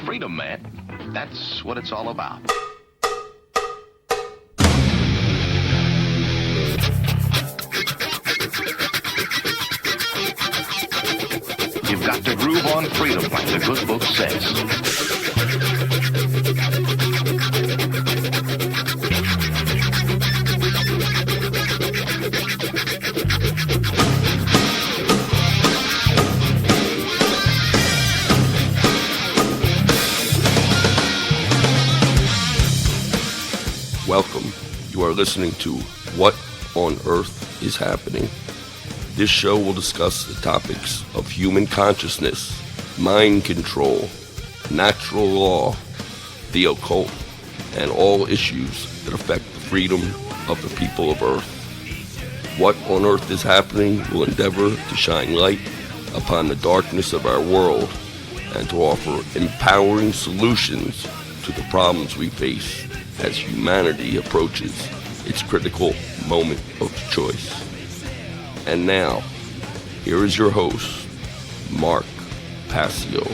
Freedom, man. That's what it's all about. You've got to groove on freedom, like the good book says. Welcome. You are listening to What on Earth is Happening. This show will discuss the topics of human consciousness, mind control, natural law, the occult, and all issues that affect the freedom of the people of Earth. What on Earth is Happening will endeavor to shine light upon the darkness of our world and to offer empowering solutions to the problems we face as humanity approaches its critical moment of choice. And now, here is your host, Mark Passio.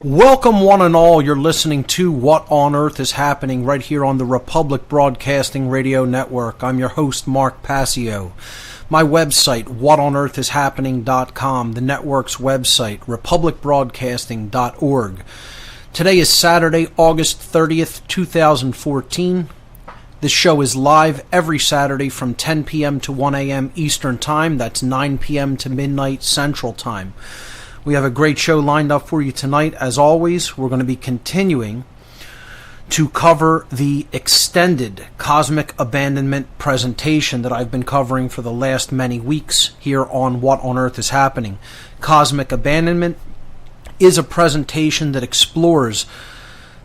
Welcome one and all, you're listening to What on Earth is Happening right here on the Republic Broadcasting Radio Network. I'm your host, Mark Passio. My website, whatonearthishappening.com, the network's website, republicbroadcasting.org. Today is Saturday, August 30th, 2014. This show is live every Saturday from 10 p.m. to 1 a.m. Eastern Time. That's 9 p.m. to midnight Central Time. We have a great show lined up for you tonight. As always, we're going to be continuing to cover the extended cosmic abandonment presentation that I've been covering for the last many weeks here on What on Earth is Happening. Cosmic abandonment is a presentation that explores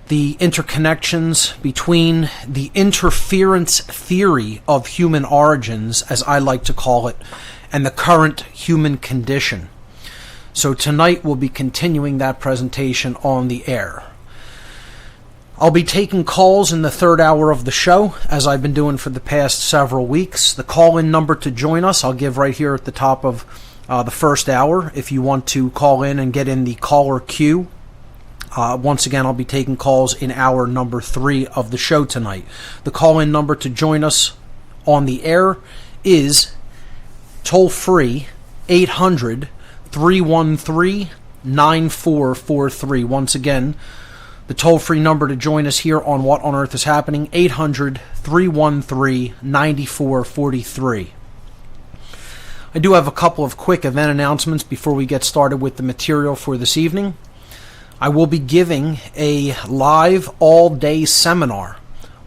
the interconnections between the interference theory of human origins, as I like to call it, and the current human condition. So tonight we'll be continuing that presentation on the air. I'll be taking calls in the third hour of the show, as I've been doing for the past several weeks. The call-in number to join us I'll give right here at the top of the first hour if you want to call in and get in the caller queue. Once again, I'll be taking calls in hour number 3 of the show tonight. The call-in number to join us on the air is toll-free 800-313-9443. Once again, the toll-free number to join us here on What on Earth is Happening, 800-313-9443. I do have a couple of quick event announcements before we get started with the material for this evening. I will be giving a live all-day seminar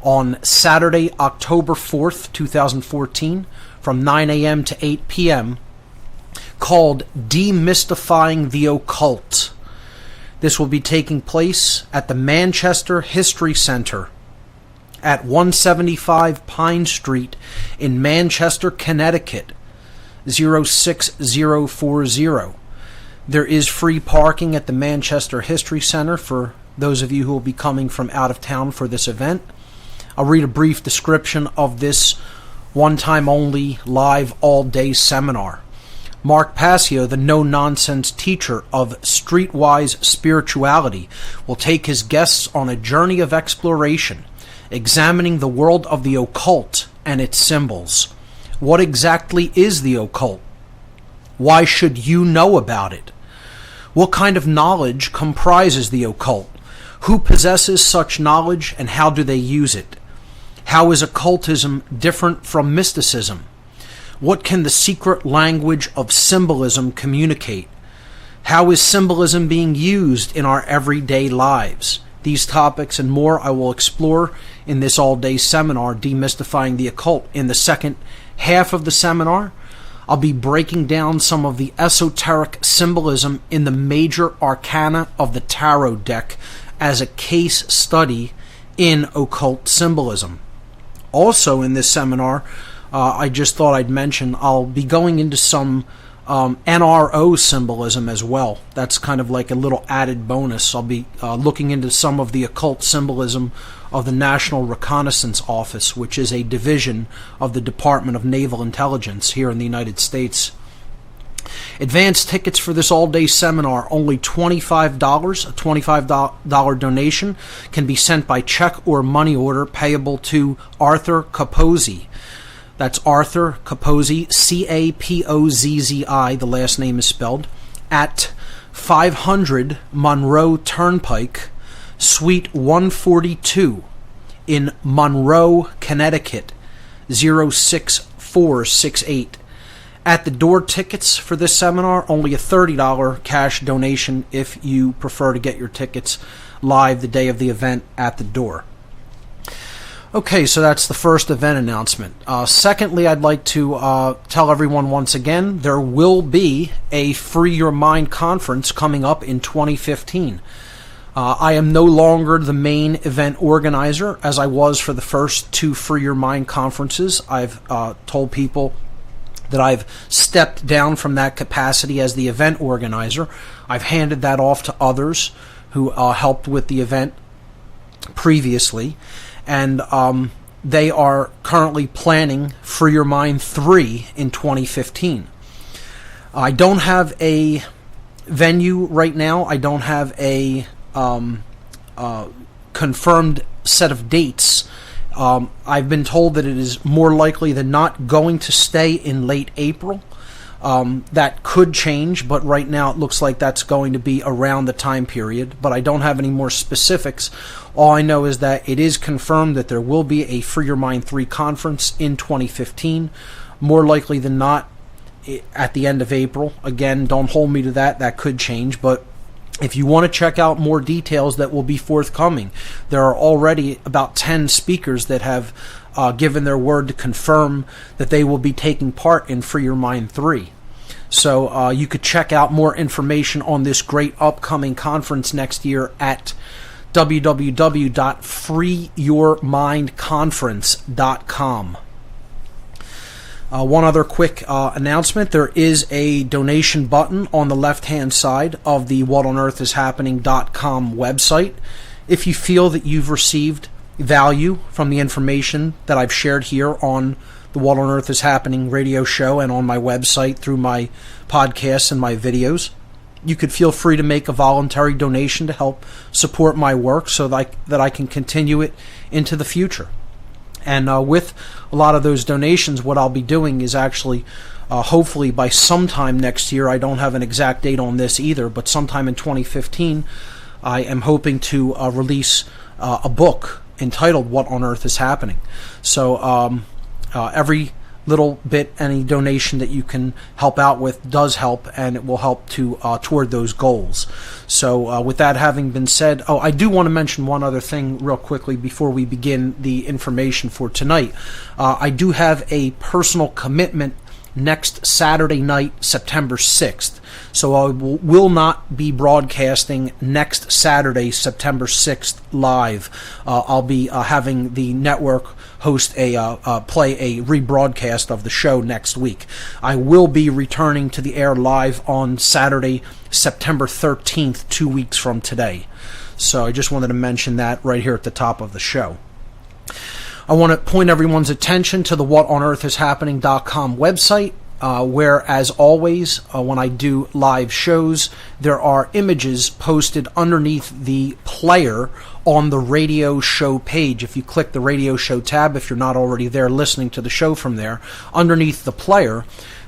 on Saturday, October 4th, 2014, from 9 a.m. to 8 p.m., called Demystifying the Occult. This will be taking place at the Manchester History Center at 175 Pine Street in Manchester, Connecticut, 06040. There is free parking at the Manchester History Center for those of you who will be coming from out of town for this event. I'll read a brief description of this one-time only live all-day seminar. Mark Passio, the no-nonsense teacher of streetwise spirituality, will take his guests on a journey of exploration, examining the world of the occult and its symbols. What exactly is the occult? Why should you know about it? What kind of knowledge comprises the occult? Who possesses such knowledge and how do they use it? How is occultism different from mysticism? What can the secret language of symbolism communicate? How is symbolism being used in our everyday lives? These topics and more I will explore in this all-day seminar, Demystifying the Occult. In the second half of the seminar, I'll be breaking down some of the esoteric symbolism in the major arcana of the tarot deck as a case study in occult symbolism. Also in this seminar, I just thought I'd mention I'll be going into some NRO symbolism as well. That's kind of like a little added bonus. I'll be looking into some of the occult symbolism of the National Reconnaissance Office, which is a division of the Department of Naval Intelligence here in the United States. Advance tickets for this all-day seminar, only $25. A $25 donation can be sent by check or money order payable to Arthur Capozzi. That's Arthur Capozzi, Capozzi, the last name is spelled, at 500 Monroe Turnpike, Suite 142 in Monroe, Connecticut, 06468. At the door tickets for this seminar, only a $30 cash donation if you prefer to get your tickets live the day of the event at the door. Okay, so that's the first event announcement. Secondly, I'd like to tell everyone once again, there will be a Free Your Mind conference coming up in 2015. I am no longer the main event organizer as I was for the first two Free Your Mind conferences. I've told people that I've stepped down from that capacity as the event organizer. I've handed that off to others who helped with the event previously, and they are currently planning Free Your Mind 3 in 2015. I don't have a venue right now. I don't have a confirmed set of dates. I've been told that it is more likely than not going to stay in late April. That could change, but right now it looks like that's going to be around the time period. But I don't have any more specifics. All I know is that it is confirmed that there will be a Free Your Mind 3 conference in 2015. More likely than not at the end of April. Again, don't hold me to that. That could change, but if you want to check out more details that will be forthcoming, there are already about 10 speakers that have given their word to confirm that they will be taking part in Free Your Mind 3. So you could check out more information on this great upcoming conference next year at www.freeyourmindconference.com. One other quick announcement. There is a donation button on the left-hand side of the whatonearthishappening.com website. If you feel that you've received value from the information that I've shared here on the What on Earth is Happening radio show and on my website through my podcasts and my videos, you could feel free to make a voluntary donation to help support my work so that I can continue it into the future. And with a lot of those donations, what I'll be doing is actually, hopefully by sometime next year, I don't have an exact date on this either, but sometime in 2015, I am hoping to release a book entitled What on Earth is Happening. So every little bit, any donation that you can help out with does help, and it will help to toward those goals. So with that having been said, I do want to mention one other thing real quickly before we begin the information for tonight. I do have a personal commitment next Saturday night, September 6th. So I will not be broadcasting next Saturday, September 6th, live. I'll be having the network host play a rebroadcast of the show next week. I will be returning to the air live on Saturday, September 13th, 2 weeks from today. So I just wanted to mention that right here at the top of the show. I want to point everyone's attention to the whatonearthishappening.com website, where, as always, when I do live shows, there are images posted underneath the player on the radio show page. If you click the radio show tab, if you're not already there listening to the show from there, underneath the player,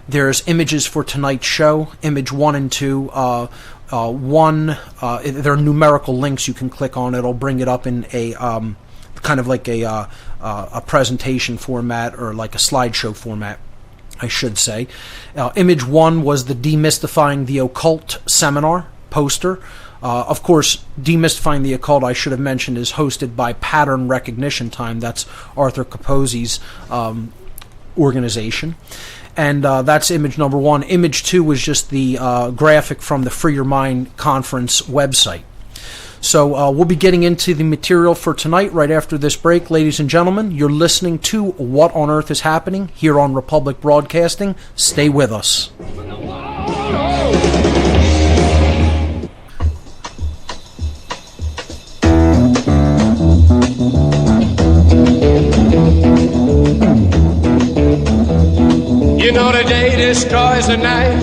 there's images for tonight's show, image 1 and 2. There are numerical links you can click on. It'll bring it up in a kind of like a presentation format, or like a slideshow format, I should say. Image 1 was the Demystifying the Occult seminar poster. Of course, Demystifying the Occult, I should have mentioned, is hosted by Pattern Recognition Time. That's Arthur Capozzi's organization. And that's image number 1. Image 2 was just the graphic from the Free Your Mind conference website. So we'll be getting into the material for tonight right after this break. Ladies and gentlemen, you're listening to What on Earth is Happening here on Republic Broadcasting. Stay with us. You know the day destroys the night,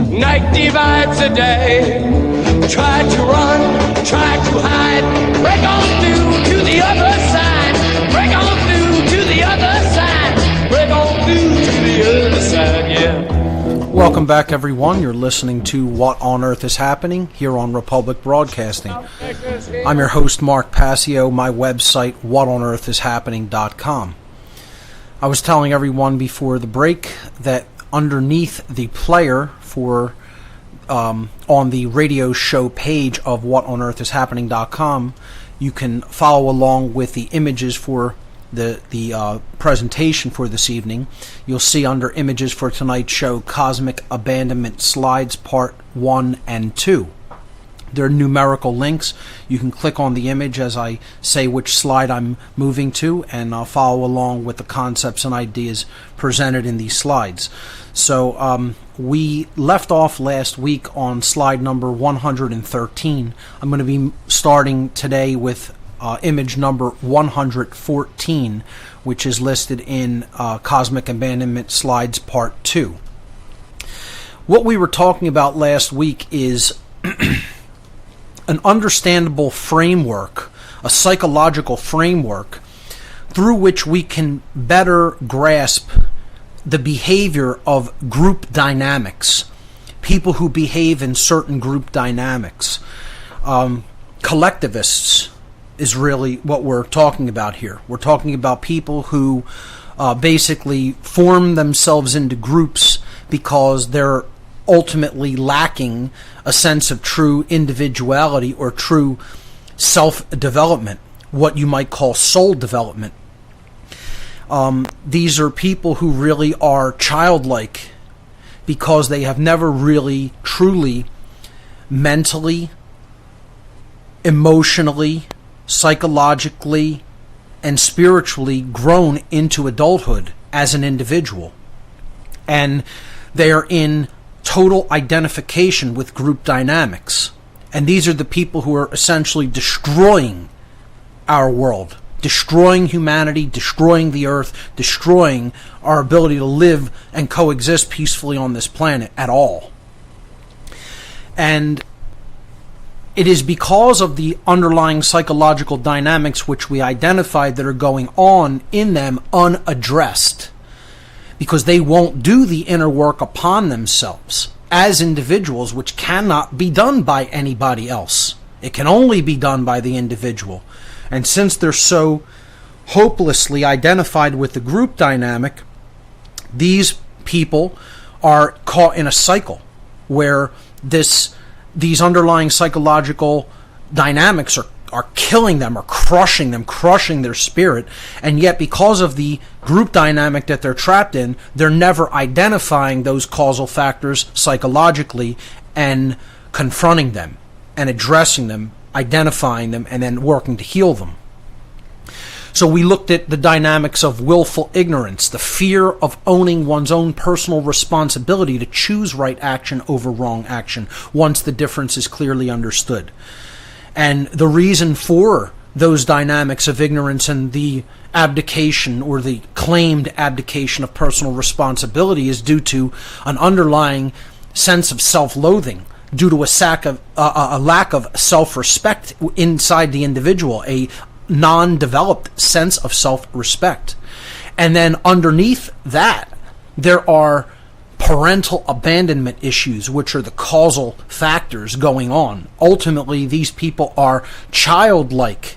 night divides the day. Try to run, try to hide, break on through to the other side, break on through to the other side, break on through to the other side, yeah. Welcome back, everyone. You're listening to What on Earth is Happening here on Republic Broadcasting. I'm your host, Mark Passio. My website, whatonearthishappening.com. I was telling everyone before the break that underneath the player for on the radio show page of whatonearthishappening.com, you can follow along with the images for the presentation for this evening. You'll see under images for tonight's show, Cosmic Abandonment Slides Part 1 and 2. There are numerical links. You can click on the image as I say which slide I'm moving to, and I'll follow along with the concepts and ideas presented in these slides. So we left off last week on slide number 113. I'm going to be starting today with image number 114, which is listed in Cosmic Abandonment Slides Part 2. What we were talking about last week is an understandable framework, a psychological framework, through which we can better grasp the behavior of group dynamics, people who behave in certain group dynamics. Collectivists is really what we're talking about here. We're talking about people who basically form themselves into groups because they're ultimately lacking a sense of true individuality or true self-development, what you might call soul development. These are people who really are childlike because they have never really, truly, mentally, emotionally, psychologically, and spiritually grown into adulthood as an individual. And they are in total identification with group dynamics. And these are the people who are essentially destroying our world, destroying humanity, destroying the earth, destroying our ability to live and coexist peacefully on this planet at all. And it is because of the underlying psychological dynamics which we identified that are going on in them unaddressed, because they won't do the inner work upon themselves as individuals, which cannot be done by anybody else. It can only be done by the individual. And since they're so hopelessly identified with the group dynamic, these people are caught in a cycle where these underlying psychological dynamics are killing them or crushing them, crushing their spirit. And yet because of the group dynamic that they're trapped in, they're never identifying those causal factors psychologically and confronting them and addressing them, identifying them, and then working to heal them. So we looked at the dynamics of willful ignorance, the fear of owning one's own personal responsibility to choose right action over wrong action once the difference is clearly understood. And the reason for those dynamics of ignorance and the abdication or the claimed abdication of personal responsibility is due to an underlying sense of self-loathing, due to a lack of self-respect inside the individual, a non-developed sense of self-respect. And then underneath that, there are parental abandonment issues, which are the causal factors going on. Ultimately, these people are childlike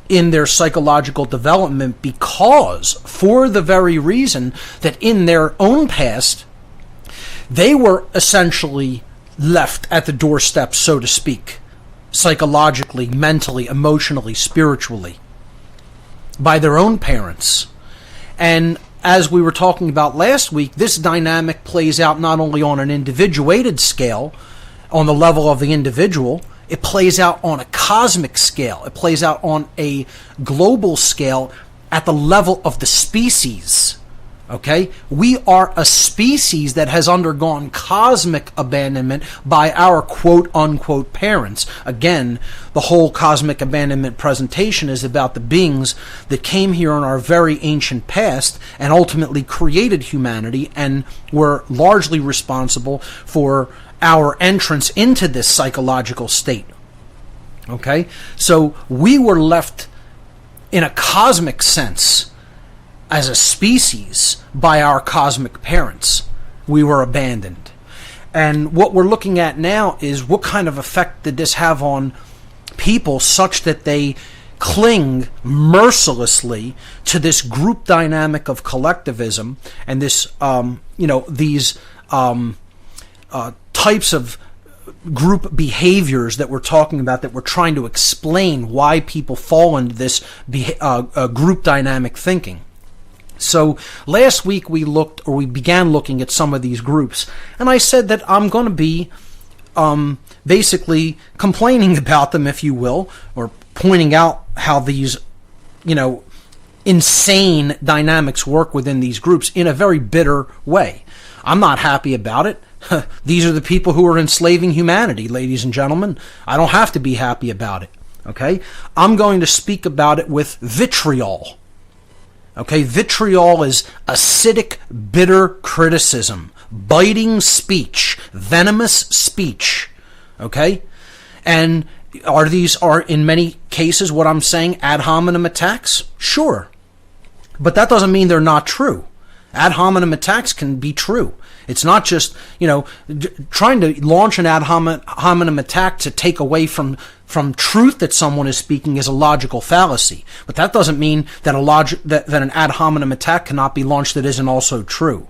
in their psychological development because, for the very reason that in their own past, they were essentially left at the doorstep, so to speak, psychologically, mentally, emotionally, spiritually, by their own parents. And as we were talking about last week, this dynamic plays out not only on an individuated scale, on the level of the individual, It plays out on a cosmic scale. It plays out on a global scale at the level of the species. Okay? We are a species that has undergone cosmic abandonment by our quote-unquote parents. Again, the whole cosmic abandonment presentation is about the beings that came here in our very ancient past and ultimately created humanity and were largely responsible for our entrance into this psychological state. Okay? So we were left in a cosmic sense as a species by our cosmic parents. We were abandoned. And what we're looking at now is what kind of effect did this have on people such that they cling mercilessly to this group dynamic of collectivism and this, these types of group behaviors that we're talking about, that we're trying to explain why people fall into this group dynamic thinking. So last week we began looking at some of these groups, and I said that I'm going to be basically complaining about them, if you will, or pointing out how these, insane dynamics work within these groups in a very bitter way. I'm not happy about it. These are the people who are enslaving humanity, ladies and gentlemen. I don't have to be happy about it. Okay? I'm going to speak about it with vitriol. Okay, vitriol is acidic, bitter criticism, biting speech, venomous speech. Okay? And are in many cases what I'm saying ad hominem attacks? Sure. But that doesn't mean they're not true. Ad hominem attacks can be true. It's not just, trying to launch an ad hominem attack to take away from truth that someone is speaking is a logical fallacy. But that doesn't mean that that an ad hominem attack cannot be launched that isn't also true.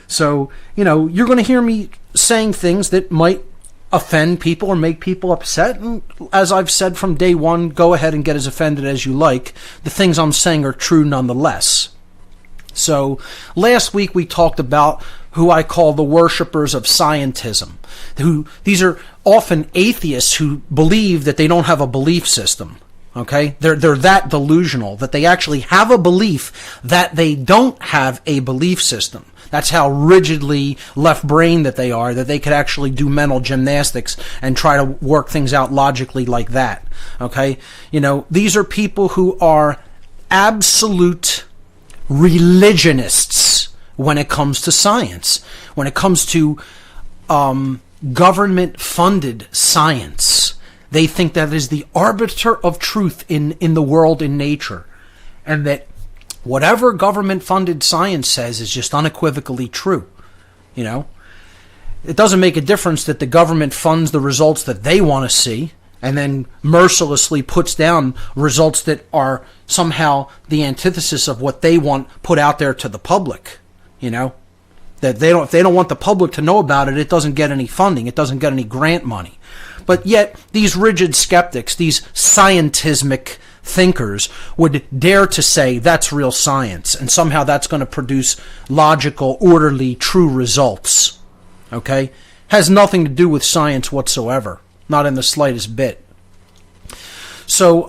So, you're going to hear me saying things that might offend people or make people upset. And as I've said from day one, go ahead and get as offended as you like. The things I'm saying are true nonetheless. So last week we talked about who I call the worshippers of scientism. These are often atheists who believe that they don't have a belief system. Okay? They're that delusional that they actually have a belief that they don't have a belief system. That's how rigidly left-brained that they are, that they could actually do mental gymnastics and try to work things out logically like that. Okay? These are people who are absolute religionists when it comes to science, when it comes to government-funded science. They think that is the arbiter of truth in the world, in nature, and that whatever government-funded science says is just unequivocally true. It doesn't make a difference that the government funds the results that they want to see and then mercilessly puts down results that are somehow the antithesis of what they want put out there to the public. That if they don't want the public to know about it, it doesn't get any funding, it doesn't get any grant money. But yet these rigid skeptics, these scientismic thinkers would dare to say that's real science, and somehow that's going to produce logical, orderly, true results. Okay? Has nothing to do with science whatsoever. Not in the slightest bit. So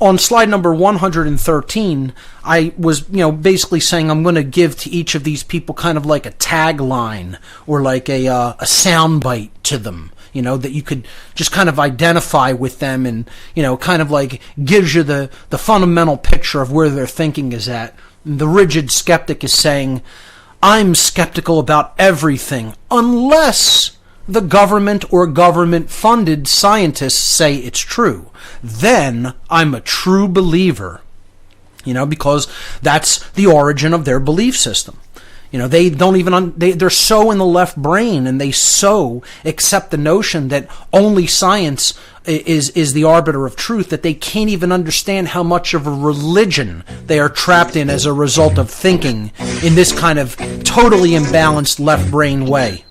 on slide number 113, I was, basically saying I'm going to give to each of these people kind of like a tagline or like a soundbite to them, that you could just kind of identify with them and, kind of like gives you the fundamental picture of where their thinking is at. The rigid skeptic is saying, I'm skeptical about everything unless the government or government-funded scientists say it's true. Then I'm a true believer, because that's the origin of their belief system. They don't even, they're so in the left brain and they so accept the notion that only science is the arbiter of truth that they can't even understand how much of a religion they are trapped in as a result of thinking in this kind of totally imbalanced left brain way.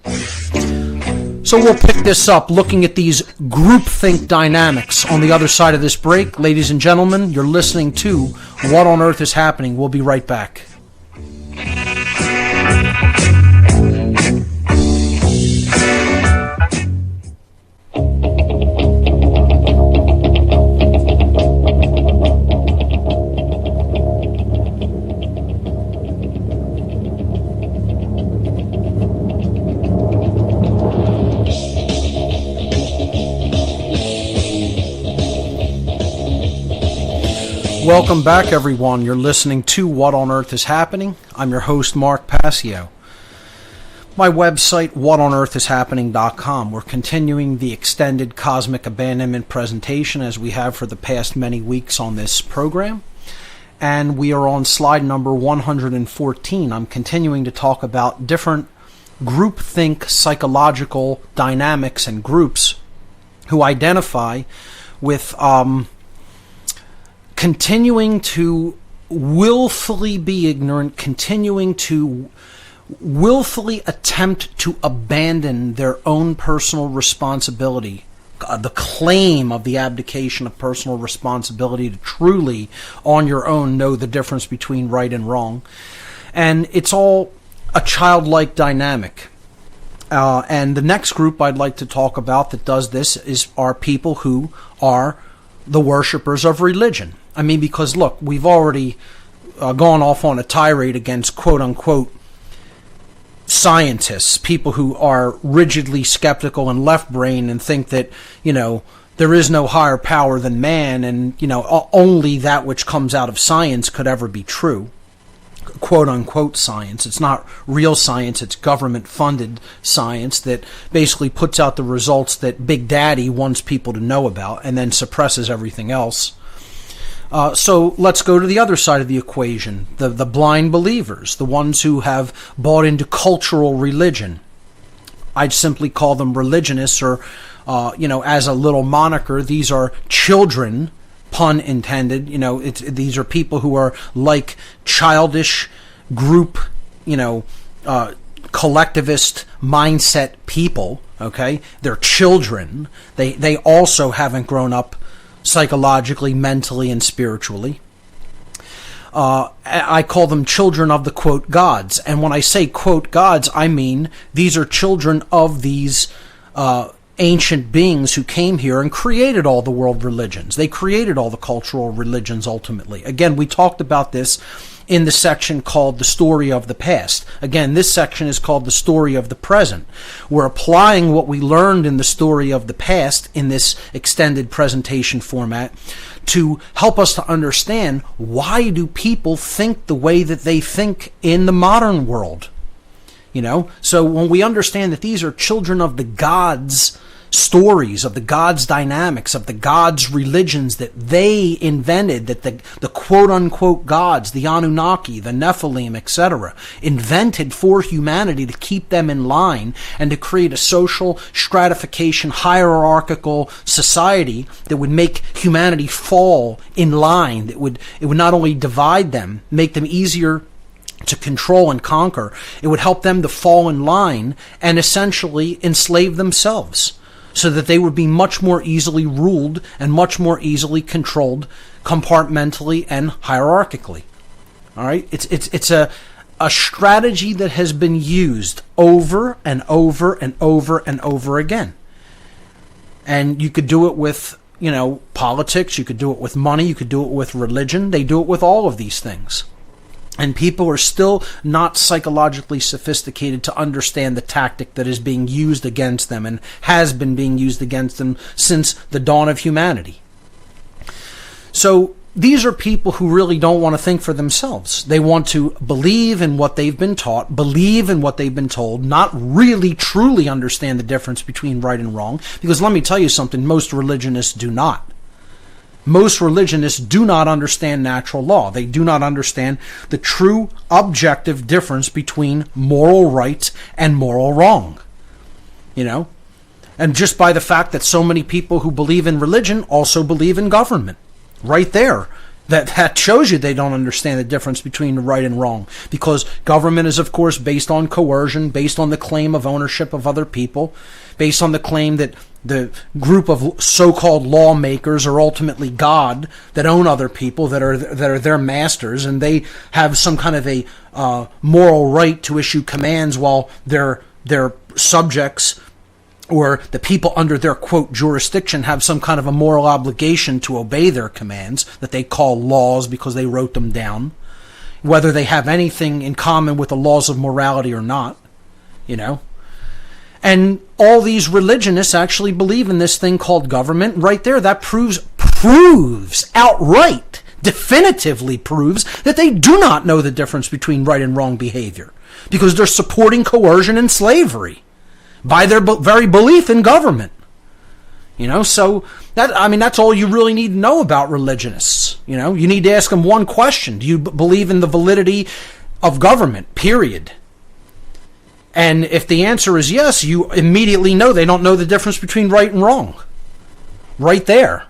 So we'll pick this up looking at these groupthink dynamics on the other side of this break. Ladies and gentlemen, you're listening to What on Earth is Happening. We'll be right back. Welcome back, everyone. You're listening to What on Earth is Happening. I'm your host, Mark Passio. My website, whatonearthishappening.com. We're continuing the extended cosmic abandonment presentation as we have for the past many weeks on this program. And we are on slide number 114. I'm continuing to talk about different groupthink psychological dynamics and groups who identify with continuing to willfully be ignorant, continuing to willfully attempt to abandon their own personal responsibility, the claim of the abdication of personal responsibility to truly, on your own, know the difference between right and wrong. And it's all a childlike dynamic. And the next group I'd like to talk about that does this are people who are the worshipers of religion. I mean, because look, we've already gone off on a tirade against quote-unquote scientists, people who are rigidly skeptical and left-brain and think that, there is no higher power than man and, only that which comes out of science could ever be true. Quote-unquote science. It's not real science, it's government-funded science that basically puts out the results that Big Daddy wants people to know about and then suppresses everything else. So let's go to the other side of the equation, the blind believers, the ones who have bought into cultural religion. I'd simply call them religionists or, as a little moniker, these are children, pun intended. These are people who are like childish group, collectivist mindset people, okay? They're children. They also haven't grown up psychologically, mentally, and spiritually. I call them children of the quote gods. And when I say quote gods, I mean these are children of these ancient beings who came here and created all the world religions. They created all the cultural religions ultimately. Again, we talked about this in the section called The Story of the Past. Again, this section is called The Story of the Present. We're applying what we learned in the story of the past in this extended presentation format to help us to understand why do people think the way that they think in the modern world. So when we understand that these are children of the gods' stories, of the gods' dynamics, of the gods' religions that they invented, that the quote-unquote gods, the Anunnaki, the Nephilim, etc., invented for humanity to keep them in line and to create a social stratification, hierarchical society that would make humanity fall in line, it would not only divide them, make them easier to control and conquer, it would help them to fall in line and essentially enslave themselves so that they would be much more easily ruled and much more easily controlled compartmentally and hierarchically. All right? It's a strategy that has been used over and over and over and over again. And you could do it with, politics, you could do it with money, you could do it with religion. They do it with all of these things. And people are still not psychologically sophisticated to understand the tactic that is being used against them and has been being used against them since the dawn of humanity. So these are people who really don't want to think for themselves. They want to believe in what they've been taught, believe in what they've been told, not really truly understand the difference between right and wrong. Because let me tell you something, most religionists do not. Most religionists do not understand natural law. They do not understand the true objective difference between moral right and moral wrong. And just by the fact that so many people who believe in religion also believe in government. Right there. That shows you they don't understand the difference between right and wrong. Because government is, of course, based on coercion, based on the claim of ownership of other people, based on the claim that the group of so-called lawmakers are ultimately God, that own other people, that are their masters, and they have some kind of a moral right to issue commands while their subjects or the people under their, quote, jurisdiction have some kind of a moral obligation to obey their commands that they call laws because they wrote them down, whether they have anything in common with the laws of morality or not, And all these religionists actually believe in this thing called government. Right there, that proves outright definitively proves that they do not know the difference between right and wrong behavior, because they're supporting coercion and slavery by their very belief in government. So that's all you really need to know about religionists. You need to ask them one question: do you believe in the validity of government, period? And if the answer is yes, you immediately know they don't know the difference between right and wrong. Right there.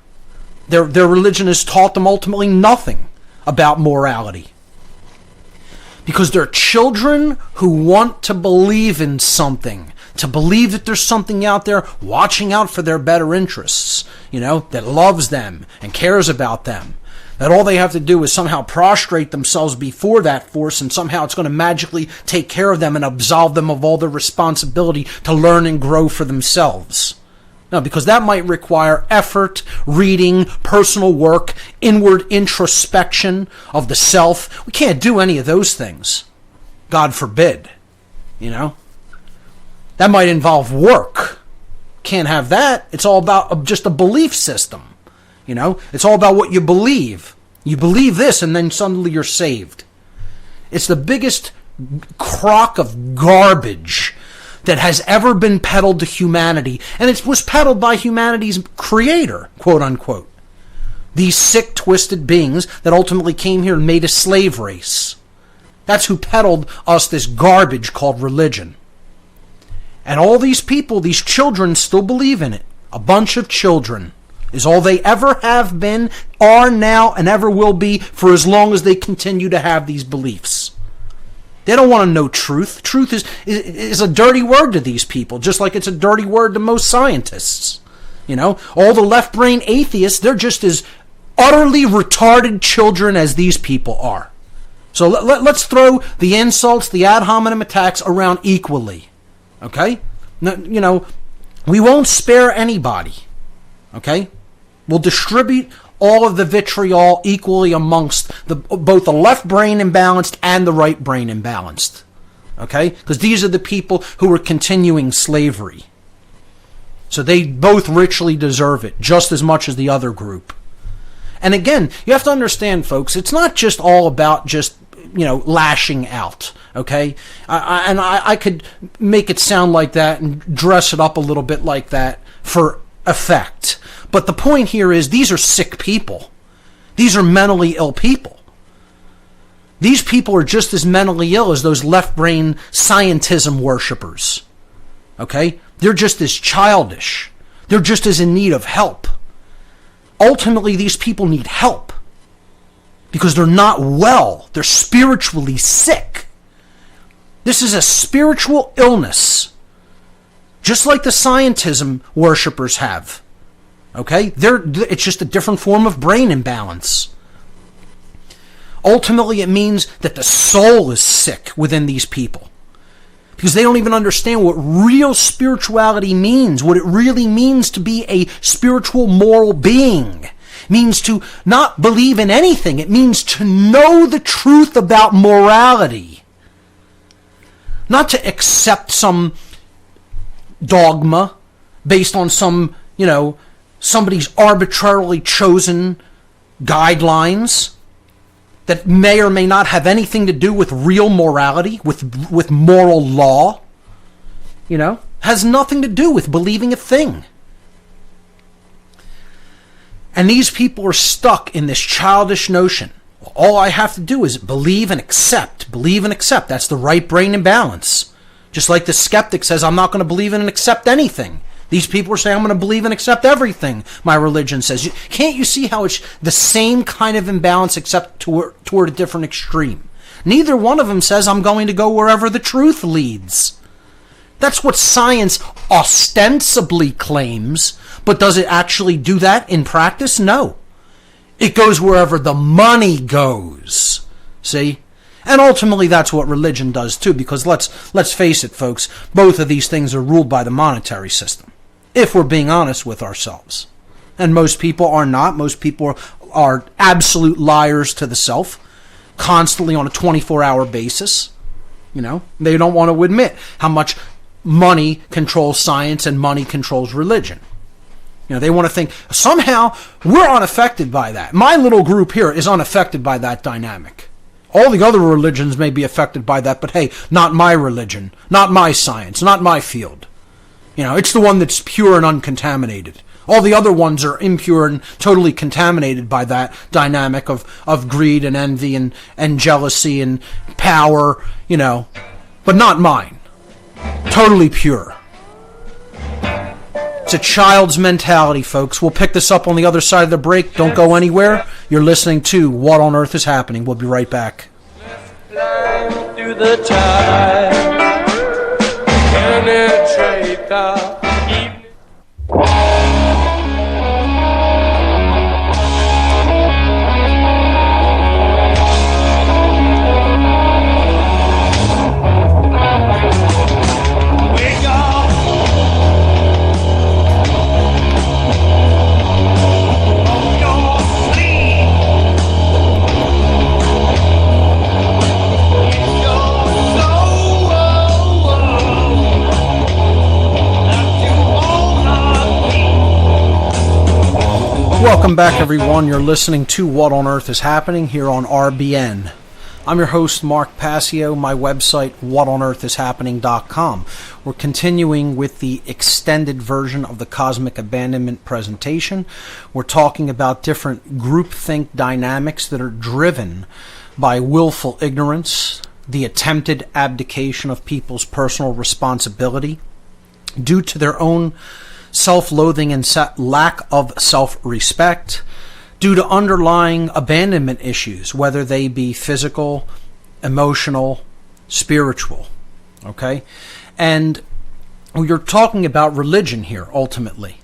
Their religion has taught them ultimately nothing about morality. Because they're children who want to believe in something, to believe that there's something out there watching out for their better interests, that loves them and cares about them. That all they have to do is somehow prostrate themselves before that force, and somehow it's going to magically take care of them and absolve them of all their responsibility to learn and grow for themselves. No, because that might require effort, reading, personal work, inward introspection of the self. We can't do any of those things. God forbid. That might involve work. Can't have that. It's all about just a belief system. It's all about what you believe. You believe this and then suddenly you're saved. It's the biggest crock of garbage that has ever been peddled to humanity. And it was peddled by humanity's creator, quote unquote. These sick, twisted beings that ultimately came here and made a slave race. That's who peddled us this garbage called religion. And all these people, these children, still believe in it. A bunch of children is all they ever have been, are now, and ever will be for as long as they continue to have these beliefs. They don't want to know truth. Truth is a dirty word to these people, just like it's a dirty word to most scientists. All the left-brain atheists, they're just as utterly retarded children as these people are. So let's throw the insults, the ad hominem attacks around equally. Okay? We won't spare anybody. Okay? We'll distribute all of the vitriol equally amongst both the left brain imbalanced and the right brain imbalanced. Okay? Because these are the people who are continuing slavery. So they both richly deserve it, just as much as the other group. And again, you have to understand, folks, it's not just all about just, lashing out. Okay? I could make it sound like that and dress it up a little bit like that for effect. But the point here is these are sick people. These are mentally ill people. These people are just as mentally ill as those left-brain scientism worshippers. Okay? They're just as childish. They're just as in need of help. Ultimately, these people need help because they're not well. They're spiritually sick. This is a spiritual illness, just like the scientism worshippers have. Okay? It's just a different form of brain imbalance. Ultimately, it means that the soul is sick within these people because they don't even understand what real spirituality means, what it really means to be a spiritual moral being. It means to not believe in anything. It means to know the truth about morality. Not to accept some dogma based on some, somebody's arbitrarily chosen guidelines that may or may not have anything to do with real morality, with moral law. Has nothing to do with believing a thing. And these people are stuck in this childish notion. All I have to do is believe and accept. Believe and accept. That's the right brain imbalance. Just like the skeptic says, I'm not going to believe in and accept anything. These people are saying, I'm going to believe and accept everything my religion says. Can't you see how it's the same kind of imbalance except toward a different extreme? Neither one of them says, I'm going to go wherever the truth leads. That's what science ostensibly claims, but does it actually do that in practice? No. It goes wherever the money goes. See? And ultimately that's what religion does too, because let's face it, folks, both of these things are ruled by the monetary system, if we're being honest with ourselves. And most people are not. Most people are absolute liars to the self, constantly on a 24-hour basis. They don't want to admit how much money controls science and money controls religion. They want to think somehow we're unaffected by that. My little group here is unaffected by that dynamic. All the other religions may be affected by that, but hey, not my religion, not my science, not my field. It's the one that's pure and uncontaminated. All the other ones are impure and totally contaminated by that dynamic of greed and envy and jealousy and power, but not mine. Totally pure. It's a child's mentality, folks. We'll pick this up on the other side of the break. Don't go anywhere. You're listening to What on Earth is Happening. We'll be right back. Flying through the tide, penetrate the evening. Welcome back, everyone. You're listening to What on Earth is Happening here on RBN. I'm your host, Mark Passio. My website, whatonearthishappening.com. We're continuing with the extended version of the Cosmic Abandonment presentation. We're talking about different groupthink dynamics that are driven by willful ignorance, the attempted abdication of people's personal responsibility due to their own self-loathing and lack of self-respect, due to underlying abandonment issues, whether they be physical, emotional, spiritual. Okay? And you're talking about religion here, ultimately.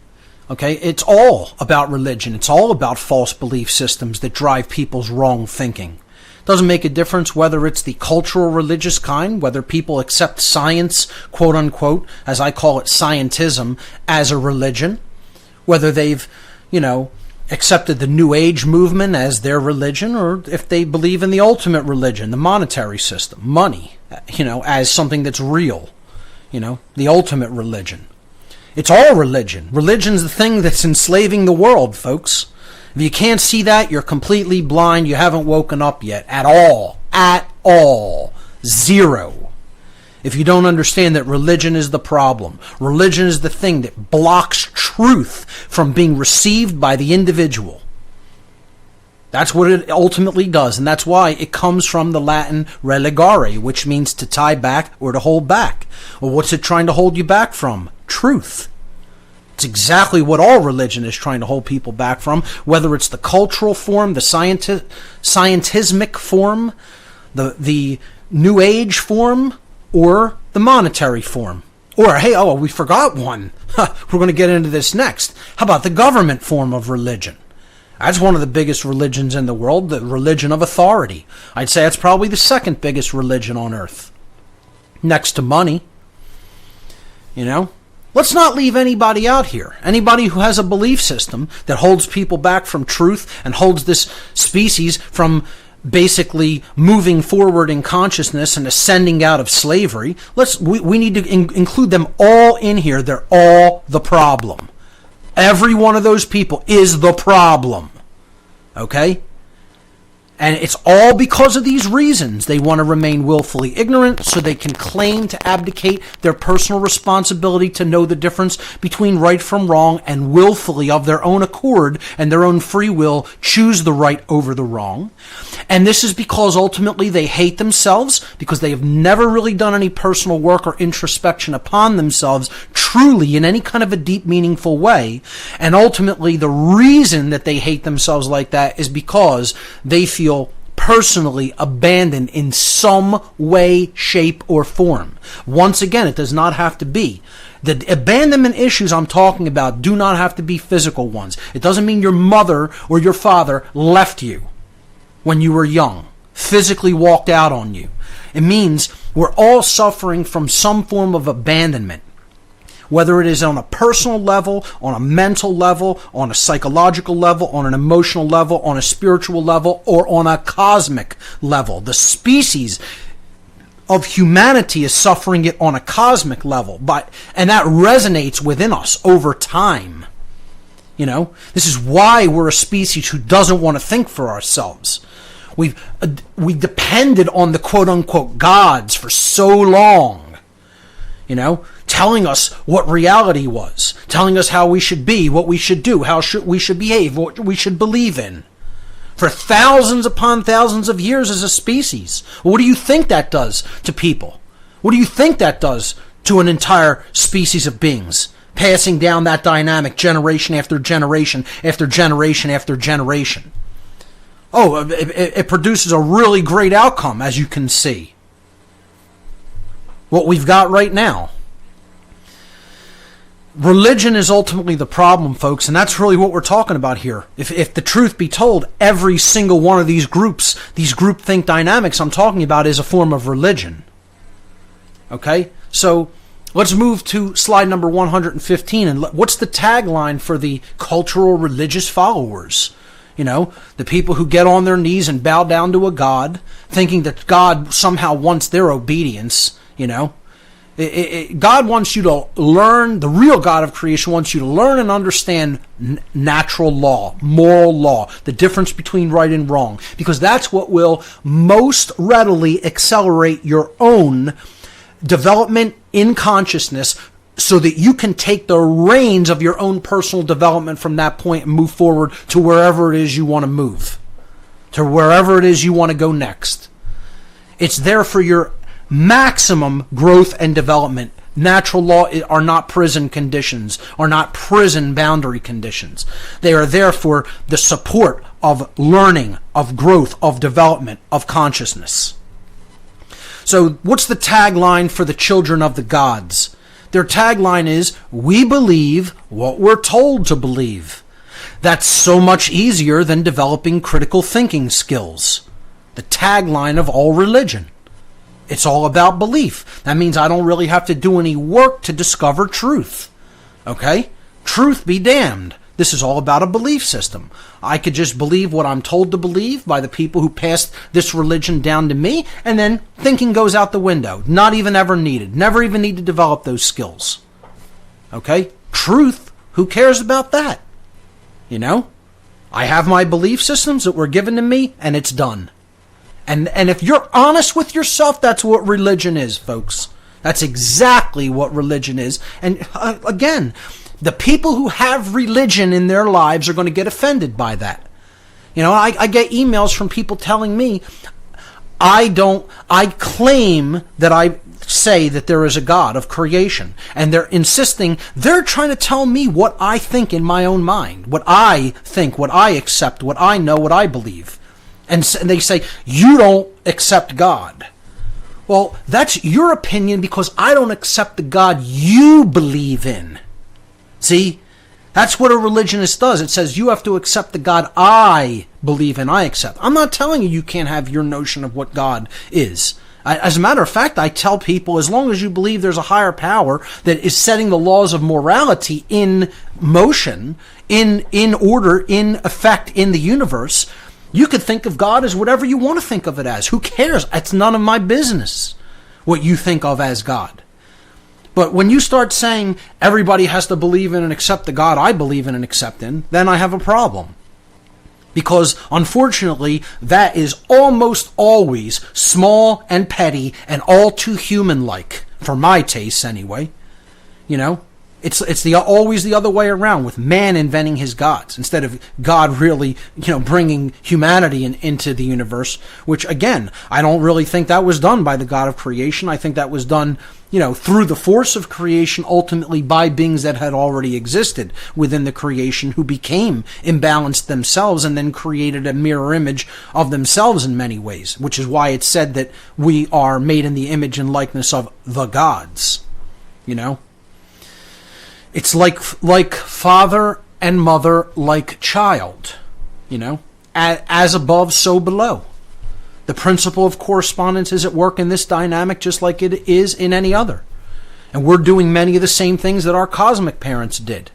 Okay? It's all about religion. It's all about false belief systems that drive people's wrong thinking. Doesn't make a difference whether it's the cultural religious kind, whether people accept science, quote unquote, as I call it, scientism, as a religion, whether they've, accepted the New Age movement as their religion, or if they believe in the ultimate religion, the monetary system, money, as something that's real, the ultimate religion. It's all religion. Religion's the thing that's enslaving the world, folks. If you can't see that, you're completely blind. You haven't woken up yet. At all. At all. Zero. If you don't understand that religion is the problem. Religion is the thing that blocks truth from being received by the individual. That's what it ultimately does. And that's why it comes from the Latin religare, which means to tie back or to hold back. Well, what's it trying to hold you back from? Truth. It's exactly what all religion is trying to hold people back from, whether it's the cultural form, the scientismic form, the New Age form, or the monetary form. Or, hey, we forgot one. We're going to get into this next. How about the government form of religion? That's one of the biggest religions in the world, the religion of authority. I'd say that's probably the second biggest religion on earth. Next to money. Let's not leave anybody out here. Anybody who has a belief system that holds people back from truth and holds this species from basically moving forward in consciousness and ascending out of slavery, we need to include them all in here. They're all the problem. Every one of those people is the problem. Okay? And it's all because of these reasons. They want to remain willfully ignorant so they can claim to abdicate their personal responsibility to know the difference between right from wrong, and willfully, of their own accord and their own free will, choose the right over the wrong. And this is because ultimately they hate themselves, because they have never really done any personal work or introspection upon themselves truly in any kind of a deep, meaningful way. And ultimately the reason that they hate themselves like that is because they feel personally abandoned in some way, shape, or form. Once again, it does not have to be. The abandonment issues I'm talking about do not have to be physical ones. It doesn't mean your mother or your father left you when you were young, physically walked out on you. It means we're all suffering from some form of abandonment. Whether it is on a personal level, on a mental level, on a psychological level, on an emotional level, on a spiritual level, or on a cosmic level. The species of humanity is suffering it on a cosmic level, and that resonates within us over time. This is why we're a species who doesn't want to think for ourselves. We depended on the quote-unquote gods for so long, telling us what reality was, telling us how we should be, what we should do, how we should behave, what we should believe in. For thousands upon thousands of years as a species. What do you think that does to people? What do you think that does to an entire species of beings? Passing down that dynamic generation after generation after generation after generation. Oh, it produces a really great outcome, as you can see. What we've got right now. Religion is ultimately the problem, folks, and that's really what we're talking about here. If the truth be told, every single one of these groups, these groupthink dynamics I'm talking about, is a form of religion. Okay? So let's move to slide number 115. And what's the tagline for the cultural religious followers? The people who get on their knees and bow down to a god, thinking that God somehow wants their obedience, God wants you to learn, the real God of creation wants you to learn and understand natural law, moral law, the difference between right and wrong, because that's what will most readily accelerate your own development in consciousness, so that you can take the reins of your own personal development from that point and move forward to wherever it is you want to move, to wherever it is you want to go next. It's there for your maximum growth and development. Natural law are not prison conditions, are not prison boundary conditions. They are there for the support of learning, of growth, of development, of consciousness. So what's the tagline for the children of the gods? Their tagline is, we believe what we're told to believe. That's so much easier than developing critical thinking skills. The tagline of all religion. It's all about belief. That means I don't really have to do any work to discover truth. Okay? Truth be damned. This is all about a belief system. I could just believe what I'm told to believe by the people who passed this religion down to me, and then thinking goes out the window. Not even ever needed. Never even need to develop those skills. Okay? Truth, who cares about that? I have my belief systems that were given to me, and it's done. And if you're honest with yourself, that's what religion is, folks. That's exactly what religion is. And again, the people who have religion in their lives are going to get offended by that. I get emails from people telling me, I claim that I say that there is a God of creation. And they're trying to tell me what I think in my own mind. What I think, what I accept, what I know, what I believe. And they say, you don't accept God. Well, that's your opinion because I don't accept the God you believe in. See? That's what a religionist does. It says you have to accept the God I believe in, I accept. I'm not telling you can't have your notion of what God is. As a matter of fact, I tell people, as long as you believe there's a higher power that is setting the laws of morality in motion, in order, in effect in the universe, you could think of God as whatever you want to think of it as. Who cares? It's none of my business what you think of as God. But when you start saying everybody has to believe in and accept the God I believe in and accept in, then I have a problem. Because, unfortunately, that is almost always small and petty and all too human-like, for my tastes anyway. It's always the other way around, with man inventing his gods instead of God really, bringing humanity into the universe, which, again, I don't really think that was done by the God of creation. I think that was done, through the force of creation, ultimately by beings that had already existed within the creation who became imbalanced themselves and then created a mirror image of themselves in many ways, which is why it's said that we are made in the image and likeness of the gods, It's like father and mother, like child, as above, so below. The principle of correspondence is at work in this dynamic just like it is in any other. And we're doing many of the same things that our cosmic parents did.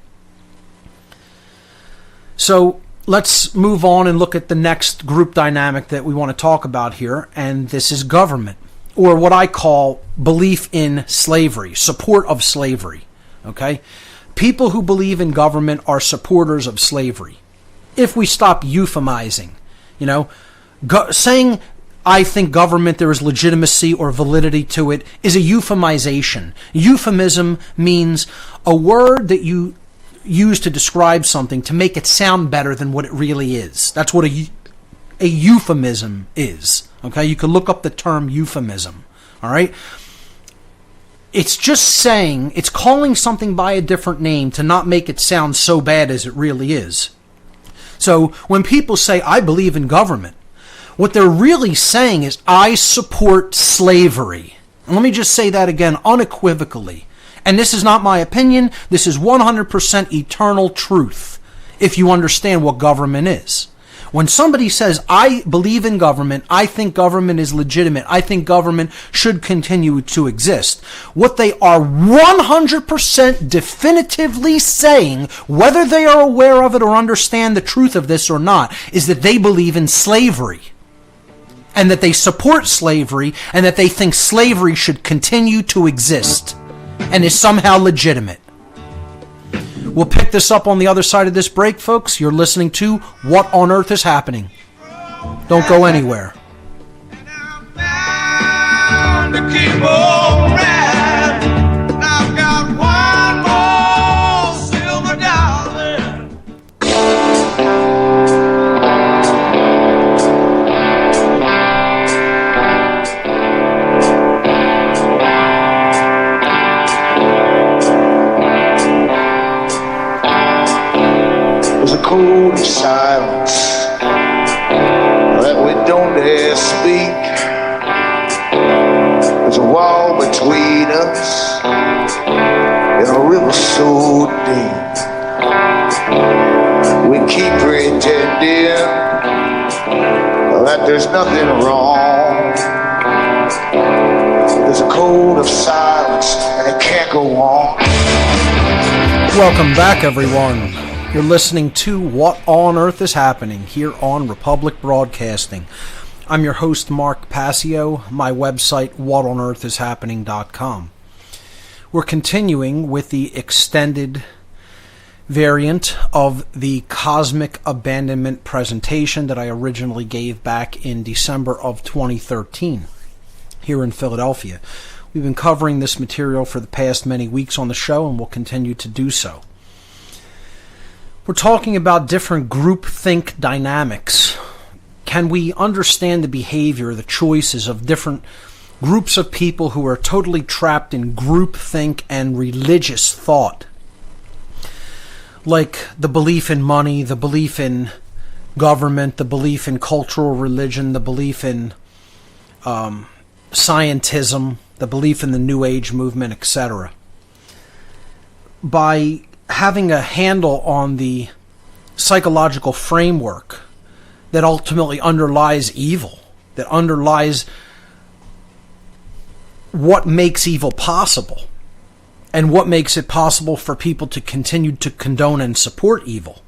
So let's move on and look at the next group dynamic that we want to talk about here, and this is government, or what I call belief in slavery, support of slavery. Okay? People who believe in government are supporters of slavery. If we stop euphemizing, saying I think government, there is legitimacy or validity to it, is a euphemization. Euphemism means a word that you use to describe something to make it sound better than what it really is. That's what a euphemism is. Okay, you can look up the term euphemism. All right. It's just saying, it's calling something by a different name to not make it sound so bad as it really is. So when people say, I believe in government, what they're really saying is, I support slavery. And let me just say that again unequivocally. And this is not my opinion. This is 100% eternal truth if you understand what government is. When somebody says, I believe in government, I think government is legitimate, I think government should continue to exist, what they are 100% definitively saying, whether they are aware of it or understand the truth of this or not, is that they believe in slavery. And that they support slavery, and that they think slavery should continue to exist, and is somehow legitimate. We'll pick this up on the other side of this break, folks. You're listening to What on Earth is Happening. Don't go anywhere. Code of silence that we don't dare speak. There's a wall between us and a river so deep. We keep pretending that there's nothing wrong. There's a code of silence and it can't go on. Welcome back, everyone. You're listening to What on Earth is Happening here on Republic Broadcasting. I'm your host, Mark Passio. My website, whatonearthishappening.com. We're continuing with the extended variant of the cosmic abandonment presentation that I originally gave back in December of 2013 here in Philadelphia. We've been covering this material for the past many weeks on the show and will continue to do so. We're talking about different groupthink dynamics. Can we understand the behavior, the choices of different groups of people who are totally trapped in groupthink and religious thought? Like the belief in money, the belief in government, the belief in cultural religion, the belief in scientism, the belief in the New Age movement, etc. By having a handle on the psychological framework that ultimately underlies evil, that underlies what makes evil possible, and what makes it possible for people to continue to condone and support evil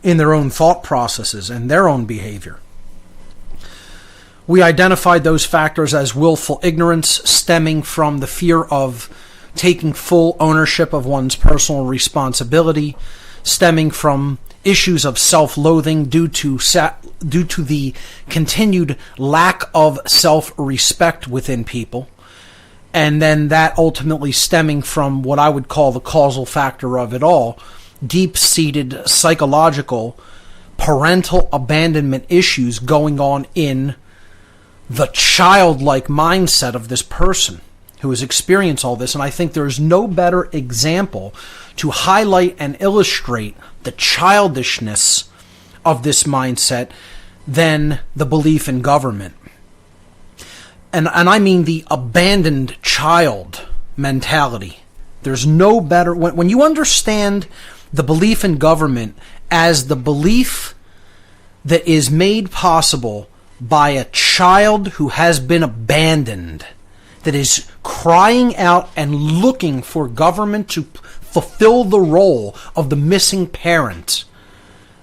in their own thought processes and their own behavior. We identified those factors as willful ignorance stemming from the fear of taking full ownership of one's personal responsibility, stemming from issues of self-loathing due to the continued lack of self-respect within people, and then that ultimately stemming from what I would call the causal factor of it all, deep-seated psychological parental abandonment issues going on in the childlike mindset of this person who has experienced all this. And I think there's no better example to highlight and illustrate the childishness of this mindset than the belief in government. And I mean the abandoned child mentality. There's no better, when you understand the belief in government as the belief that is made possible by a child who has been abandoned, that is crying out and looking for government to fulfill the role of the missing parent.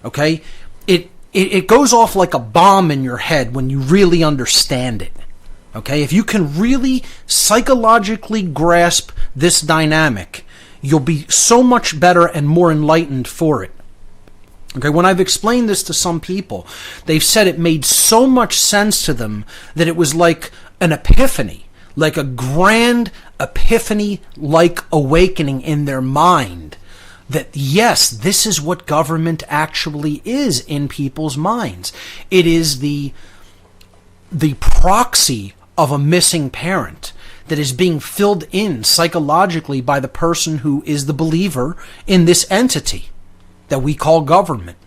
Okay? It goes off like a bomb in your head when you really understand it. Okay? If you can really psychologically grasp this dynamic, you'll be so much better and more enlightened for it. Okay, when I've explained this to some people, they've said it made so much sense to them that it was like an epiphany, like a grand epiphany-like awakening in their mind. That yes, this is what government actually is in people's minds. It is the proxy of a missing parent that is being filled in psychologically by the person who is the believer in this entity that we call government.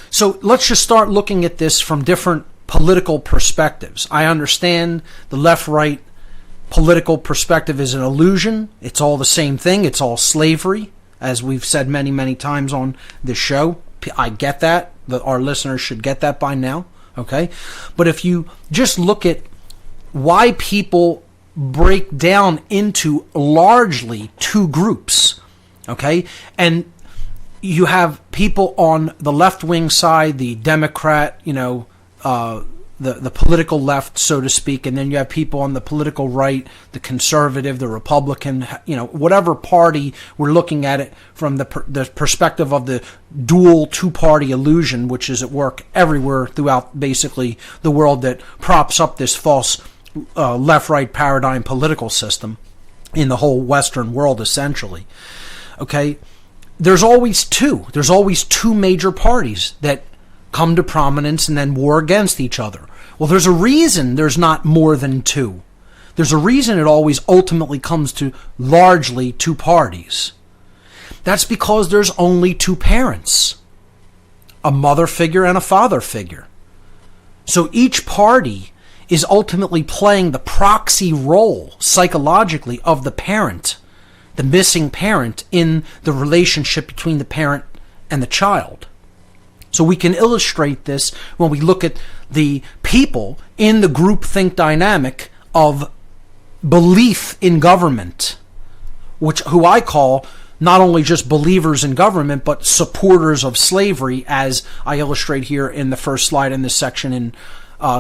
So let's just start looking at this from different political perspectives. I understand the left-right political perspective is an illusion. It's all the same thing. It's all slavery, as we've said many, many times on this show. I get that. Our listeners should get that by now. Okay? But if you just look at why people break down into largely two groups, okay? And you have people on the left-wing side, the Democrat, the political left, so to speak, and then you have people on the political right, the conservative, the Republican, whatever party we're looking at it from the perspective of the dual two-party illusion, which is at work everywhere throughout basically the world that props up this false left-right paradigm political system in the whole Western world, essentially. Okay? There's always two major parties that come to prominence and then war against each other. Well, there's a reason there's not more than two. There's a reason it always ultimately comes to largely two parties. That's because there's only two parents, a mother figure and a father figure. So each party is ultimately playing the proxy role psychologically of the parent, the missing parent in the relationship between the parent and the child. So we can illustrate this when we look at the people in the groupthink dynamic of belief in government, who I call not only just believers in government, but supporters of slavery, as I illustrate here in the first slide in this section in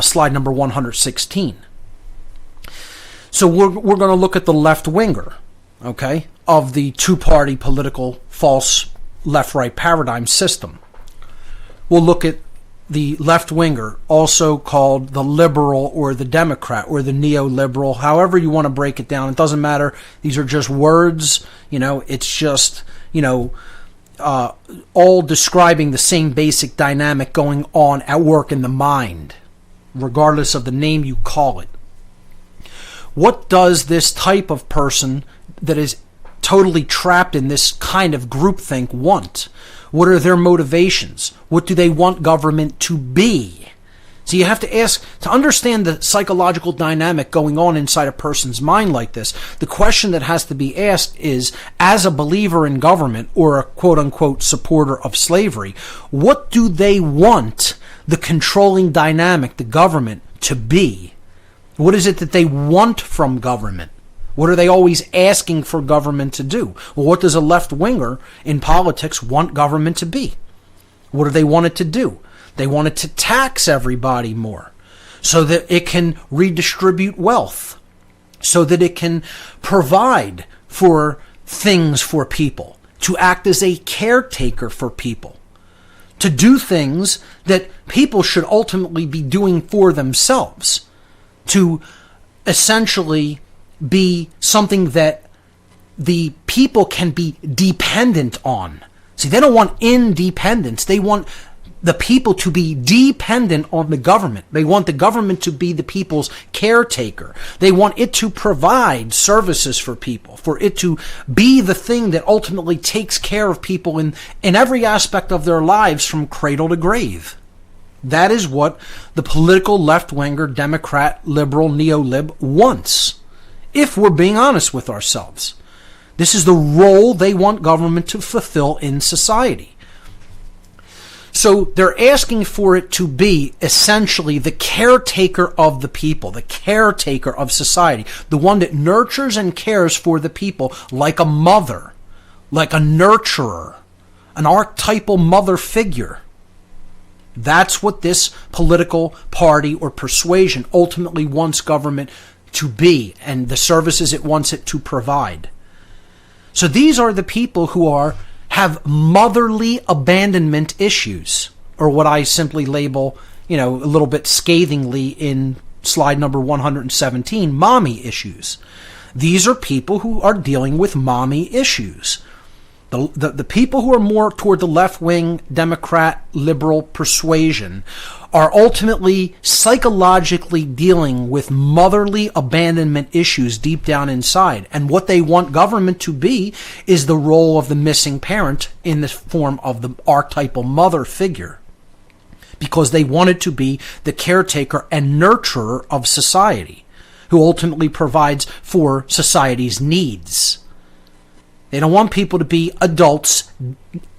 slide number 116. So we're going to look at the left-winger, okay, of the two-party political false left-right paradigm system. We'll look at the left-winger, also called the liberal or the Democrat or the neoliberal, however you want to break it down. It doesn't matter. These are just words. It's just, all describing the same basic dynamic going on at work in the mind, regardless of the name you call it. What does this type of person that is totally trapped in this kind of groupthink want? What are their motivations? What do they want government to be? So you have to ask, to understand the psychological dynamic going on inside a person's mind like this, the question that has to be asked is, as a believer in government or a quote-unquote supporter of slavery, what do they want the controlling dynamic, the government, to be? What is it that they want from government? What are they always asking for government to do? Well, what does a left-winger in politics want government to be? What do they want it to do? They want it to tax everybody more so that it can redistribute wealth, so that it can provide for things for people, to act as a caretaker for people, to do things that people should ultimately be doing for themselves, to essentially be something that the people can be dependent on. See, they don't want independence. They want the people to be dependent on the government. They want the government to be the people's caretaker. They want it to provide services for people, for it to be the thing that ultimately takes care of people in every aspect of their lives from cradle to grave. That is what the political left-winger, Democrat, liberal, neolib wants, if we're being honest with ourselves. This is the role they want government to fulfill in society. So they're asking for it to be essentially the caretaker of the people, the caretaker of society, the one that nurtures and cares for the people like a mother, like a nurturer, an archetypal mother figure. That's what this political party or persuasion ultimately wants government to be, and the services it wants it to provide. So these are the people who have motherly abandonment issues, or what I simply label, a little bit scathingly in slide number 117, mommy issues. These are people who are dealing with mommy issues. The people who are more toward the left-wing Democrat liberal persuasion are ultimately psychologically dealing with motherly abandonment issues deep down inside. And what they want government to be is the role of the missing parent in the form of the archetypal mother figure, because they want it to be the caretaker and nurturer of society, who ultimately provides for society's needs. They don't want people to be adults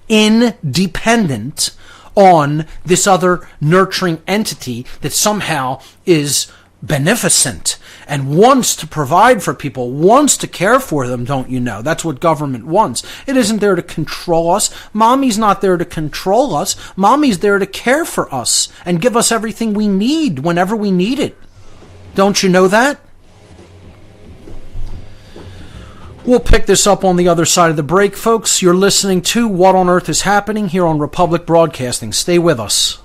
independent on this other nurturing entity that somehow is beneficent and wants to provide for people, wants to care for them, don't you know? That's what government wants. It isn't there to control us. Mommy's not there to control us. Mommy's there to care for us and give us everything we need whenever we need it. Don't you know that? We'll pick this up on the other side of the break, folks. You're listening to What on Earth is Happening here on Republic Broadcasting. Stay with us.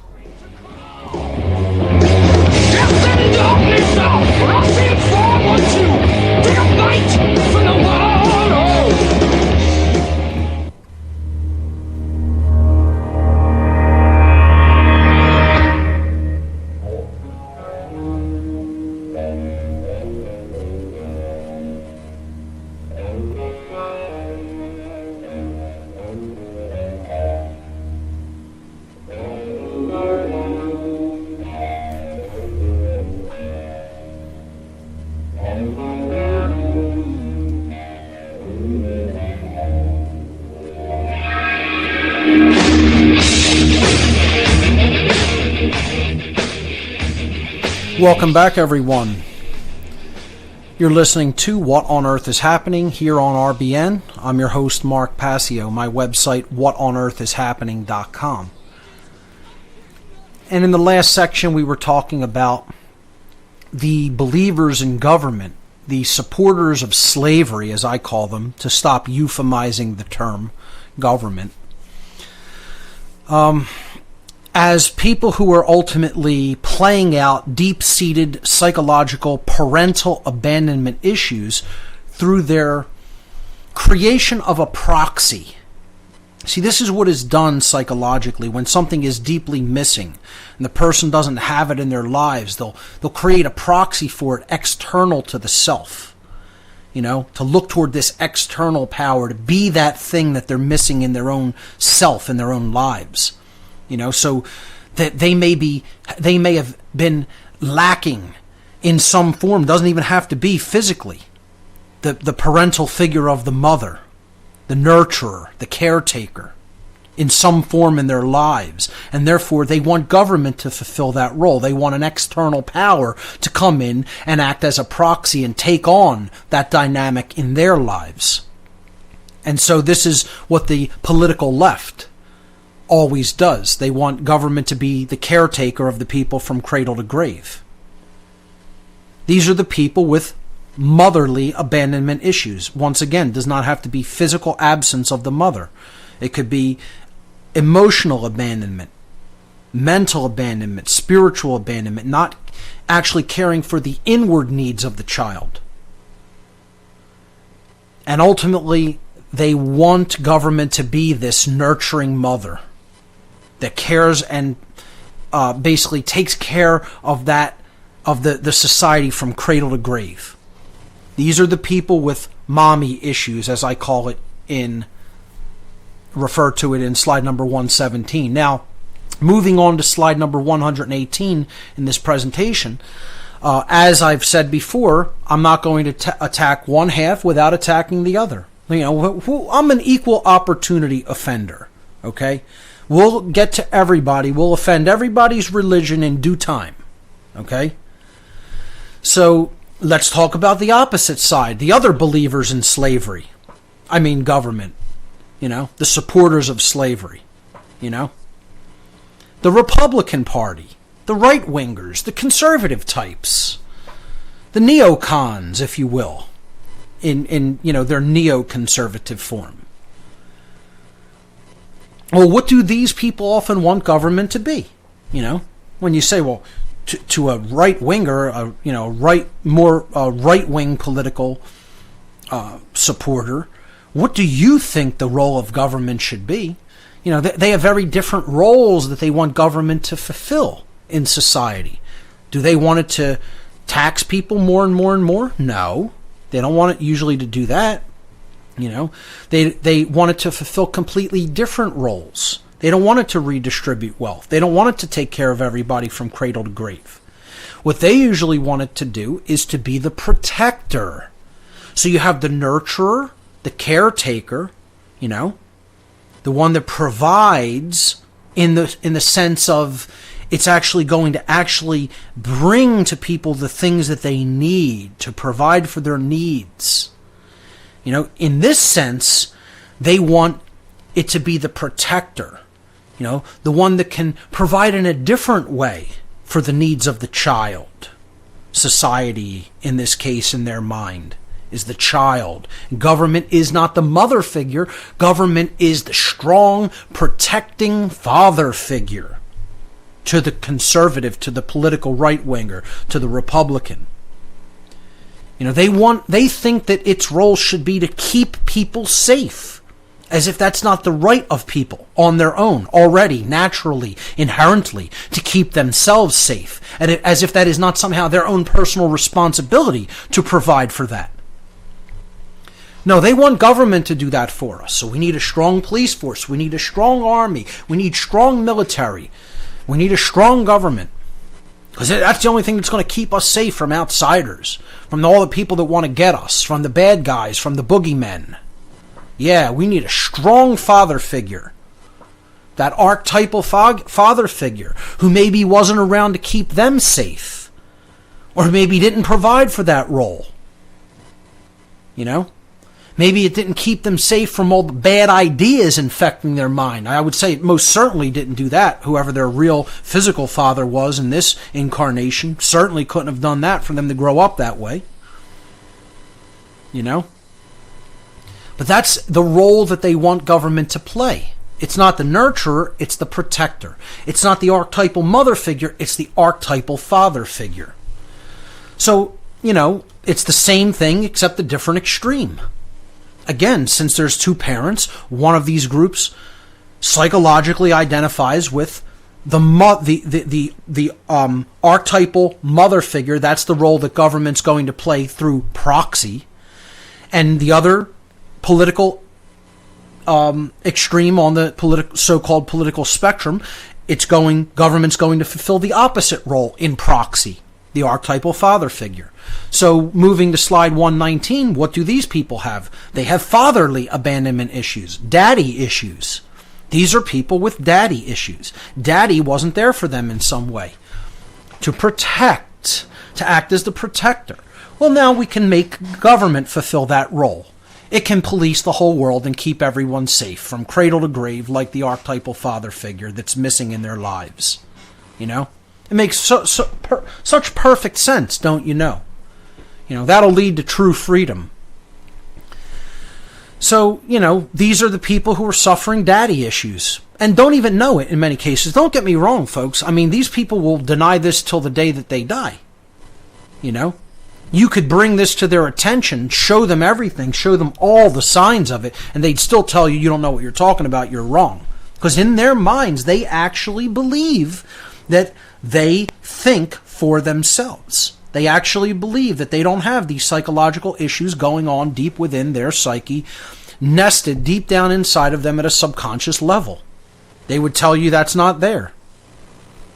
Death and darkness are rushing forward to the fight for the world. Welcome back, everyone. You're listening to What on Earth is Happening here on RBN. I'm your host, Mark Passio. My website, whatonearthishappening.com. And in the last section, we were talking about the believers in government, the supporters of slavery, as I call them, to stop euphemizing the term government. As people who are ultimately playing out deep-seated psychological parental abandonment issues through their creation of a proxy. See, this is what is done psychologically when something is deeply missing and the person doesn't have it in their lives. They'll create a proxy for it external to the self, to look toward this external power, to be that thing that they're missing in their own self, in their own lives. So that they may have been lacking in some form. Doesn't even have to be physically. The parental figure of the mother, the nurturer, the caretaker, in some form in their lives. And therefore they want government to fulfill that role. They want an external power to come in and act as a proxy and take on that dynamic in their lives. And so this is what the political left always does. They want government to be the caretaker of the people from cradle to grave. These are the people with motherly abandonment issues. Once again, does not have to be physical absence of the mother. It could be emotional abandonment, mental abandonment, spiritual abandonment, not actually caring for the inward needs of the child. And ultimately, they want government to be this nurturing mother that cares and basically takes care of the society from cradle to grave. These are the people with mommy issues, as I call it refer to it in slide number 117. Now, moving on to slide number 118 in this presentation, as I've said before, I'm not going to attack one half without attacking the other. I'm an equal opportunity offender, okay? We'll get to everybody. We'll offend everybody's religion in due time. Okay? So let's talk about the opposite side. The other believers in slavery. I mean government. The supporters of slavery. The Republican Party. The right-wingers. The conservative types. The neocons, if you will. in their neoconservative form. Well, what do these people often want government to be? When you say, well, to a right-winger, right-wing political supporter, what do you think the role of government should be? They have very different roles that they want government to fulfill in society. Do they want it to tax people more and more and more? No. They don't want it usually to do that. They want it to fulfill completely different roles. They don't want it to redistribute wealth. They don't want it to take care of everybody from cradle to grave. What they usually want it to do is to be the protector. So you have the nurturer, the caretaker, the one that provides in the sense of it's actually going to actually bring to people the things that they need to provide for their needs. In this sense, they want it to be the protector, the one that can provide in a different way for the needs of the child. Society, in this case, in their mind, is the child. Government is not the mother figure. Government is the strong, protecting father figure to the conservative, to the political right-winger, to the Republican. They think that its role should be to keep people safe, as if that's not the right of people on their own, already, naturally, inherently, to keep themselves safe, and as if that is not somehow their own personal responsibility to provide for that. No, they want government to do that for us. So we need a strong police force. We need a strong army. We need strong military. We need a strong government. Because that's the only thing that's going to keep us safe from outsiders, from all the people that want to get us, from the bad guys, from the boogeymen. Yeah, we need a strong father figure. That archetypal father figure who maybe wasn't around to keep them safe. Or maybe didn't provide for that role. Maybe it didn't keep them safe from all the bad ideas infecting their mind. I would say it most certainly didn't do that. Whoever their real physical father was in this incarnation certainly couldn't have done that for them to grow up that way. But that's the role that they want government to play. It's not the nurturer, it's the protector. It's not the archetypal mother figure, it's the archetypal father figure. So, it's the same thing except a different extreme. Again, since there's two parents, one of these groups psychologically identifies with the archetypal mother figure. That's the role that government's going to play through proxy. And the other political extreme on the so-called political spectrum, government's going to fulfill the opposite role in proxy, the archetypal father figure. So moving to slide 119, what do these people have? They have fatherly abandonment issues, daddy issues. These are people with daddy issues. Daddy wasn't there for them in some way. To protect, to act as the protector. Well, now we can make government fulfill that role. It can police the whole world and keep everyone safe from cradle to grave like the archetypal father figure that's missing in their lives. It makes such perfect sense, don't you know? That'll lead to true freedom. So, these are the people who are suffering daddy issues and don't even know it in many cases. Don't get me wrong, folks. I mean, these people will deny this till the day that they die. You could bring this to their attention, show them everything, show them all the signs of it, and they'd still tell you don't know what you're talking about, you're wrong. Because in their minds, they actually believe that they think for themselves. They actually believe that they don't have these psychological issues going on deep within their psyche, nested deep down inside of them at a subconscious level. They would tell you that's not there.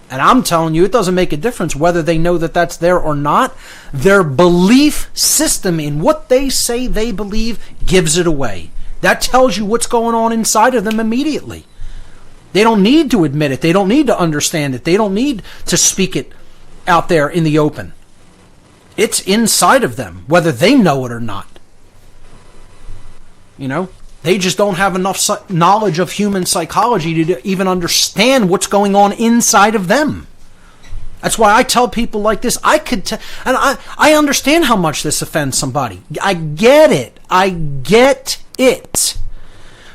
And I'm telling you, it doesn't make a difference whether they know that that's there or not. Their belief system in what they say they believe gives it away. That tells you what's going on inside of them immediately. They don't need to admit it. They don't need to understand it. They don't need to speak it out there in the open. It's inside of them, whether they know it or not. They just don't have enough knowledge of human psychology to even understand what's going on inside of them. That's why I tell people like this, and I understand how much this offends somebody. I get it. I get it.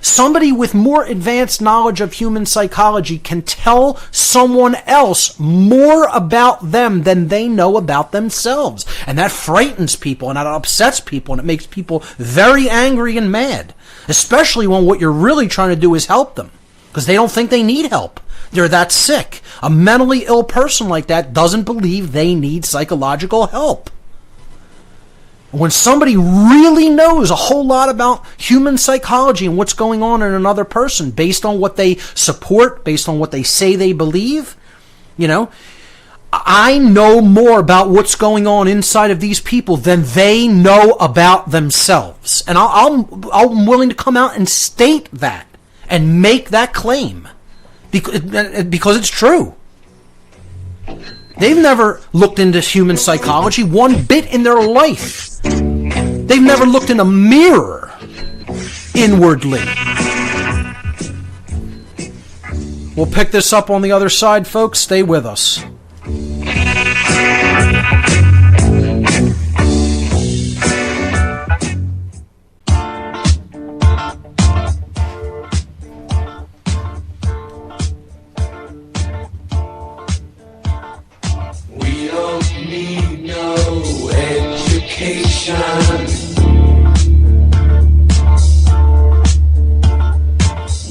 Somebody with more advanced knowledge of human psychology can tell someone else more about them than they know about themselves. And that frightens people, and that upsets people, and it makes people very angry and mad. Especially when what you're really trying to do is help them. Because they don't think they need help. They're that sick. A mentally ill person like that doesn't believe they need psychological help. When somebody really knows a whole lot about human psychology and what's going on in another person based on what they support, based on what they say they believe, I know more about what's going on inside of these people than they know about themselves. And I'm willing to come out and state that and make that claim because it's true. They've never looked into human psychology one bit in their life. They've never looked in a mirror inwardly. We'll pick this up on the other side, folks. Stay with us.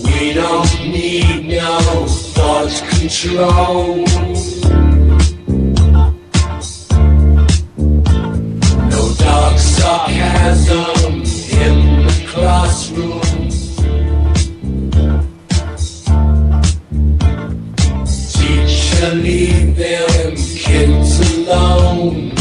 We don't need no thought control. No dark sarcasm in the classroom. Teacher, leave them kids alone.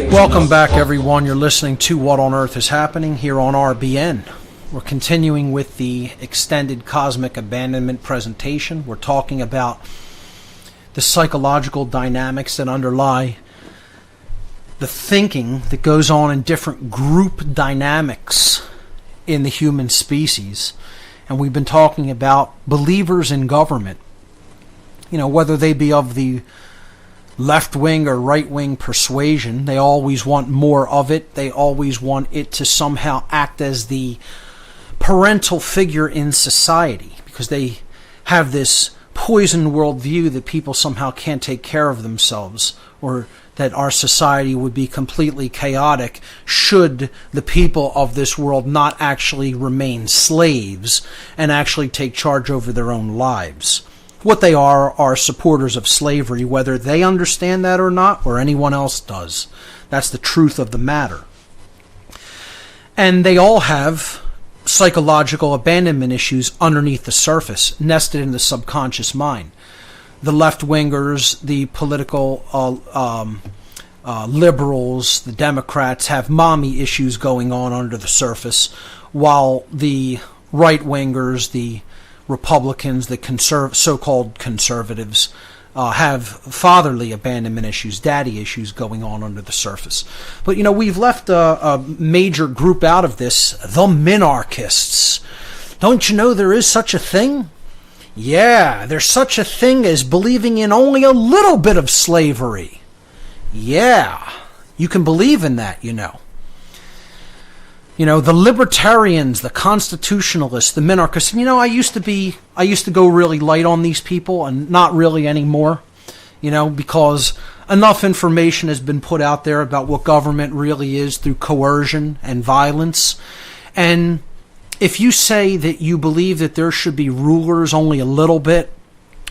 Welcome back, everyone. You're listening to What on Earth is Happening here on RBN. We're continuing with the extended cosmic abandonment presentation. We're talking about the psychological dynamics that underlie the thinking that goes on in different group dynamics in the human species. And we've been talking about believers in government, whether they be of the left-wing or right-wing persuasion. They always want more of it. They always want it to somehow act as the parental figure in society because they have this poisoned worldview that people somehow can't take care of themselves, or that our society would be completely chaotic should the people of this world not actually remain slaves and actually take charge over their own lives. What they are supporters of slavery, whether they understand that or not, or anyone else does. That's the truth of the matter. And they all have psychological abandonment issues underneath the surface, nested in the subconscious mind. The left-wingers, the political liberals, the Democrats have mommy issues going on under the surface, while the right-wingers, the Republicans, the so-called conservatives, have fatherly abandonment issues, daddy issues going on under the surface. But, we've left a major group out of this, the minarchists. Don't you know there is such a thing? Yeah, there's such a thing as believing in only a little bit of slavery. Yeah, you can believe in that, the libertarians, the constitutionalists, the minarchists. I used to go really light on these people, and not really anymore, because enough information has been put out there about what government really is through coercion and violence. And if you say that you believe that there should be rulers only a little bit,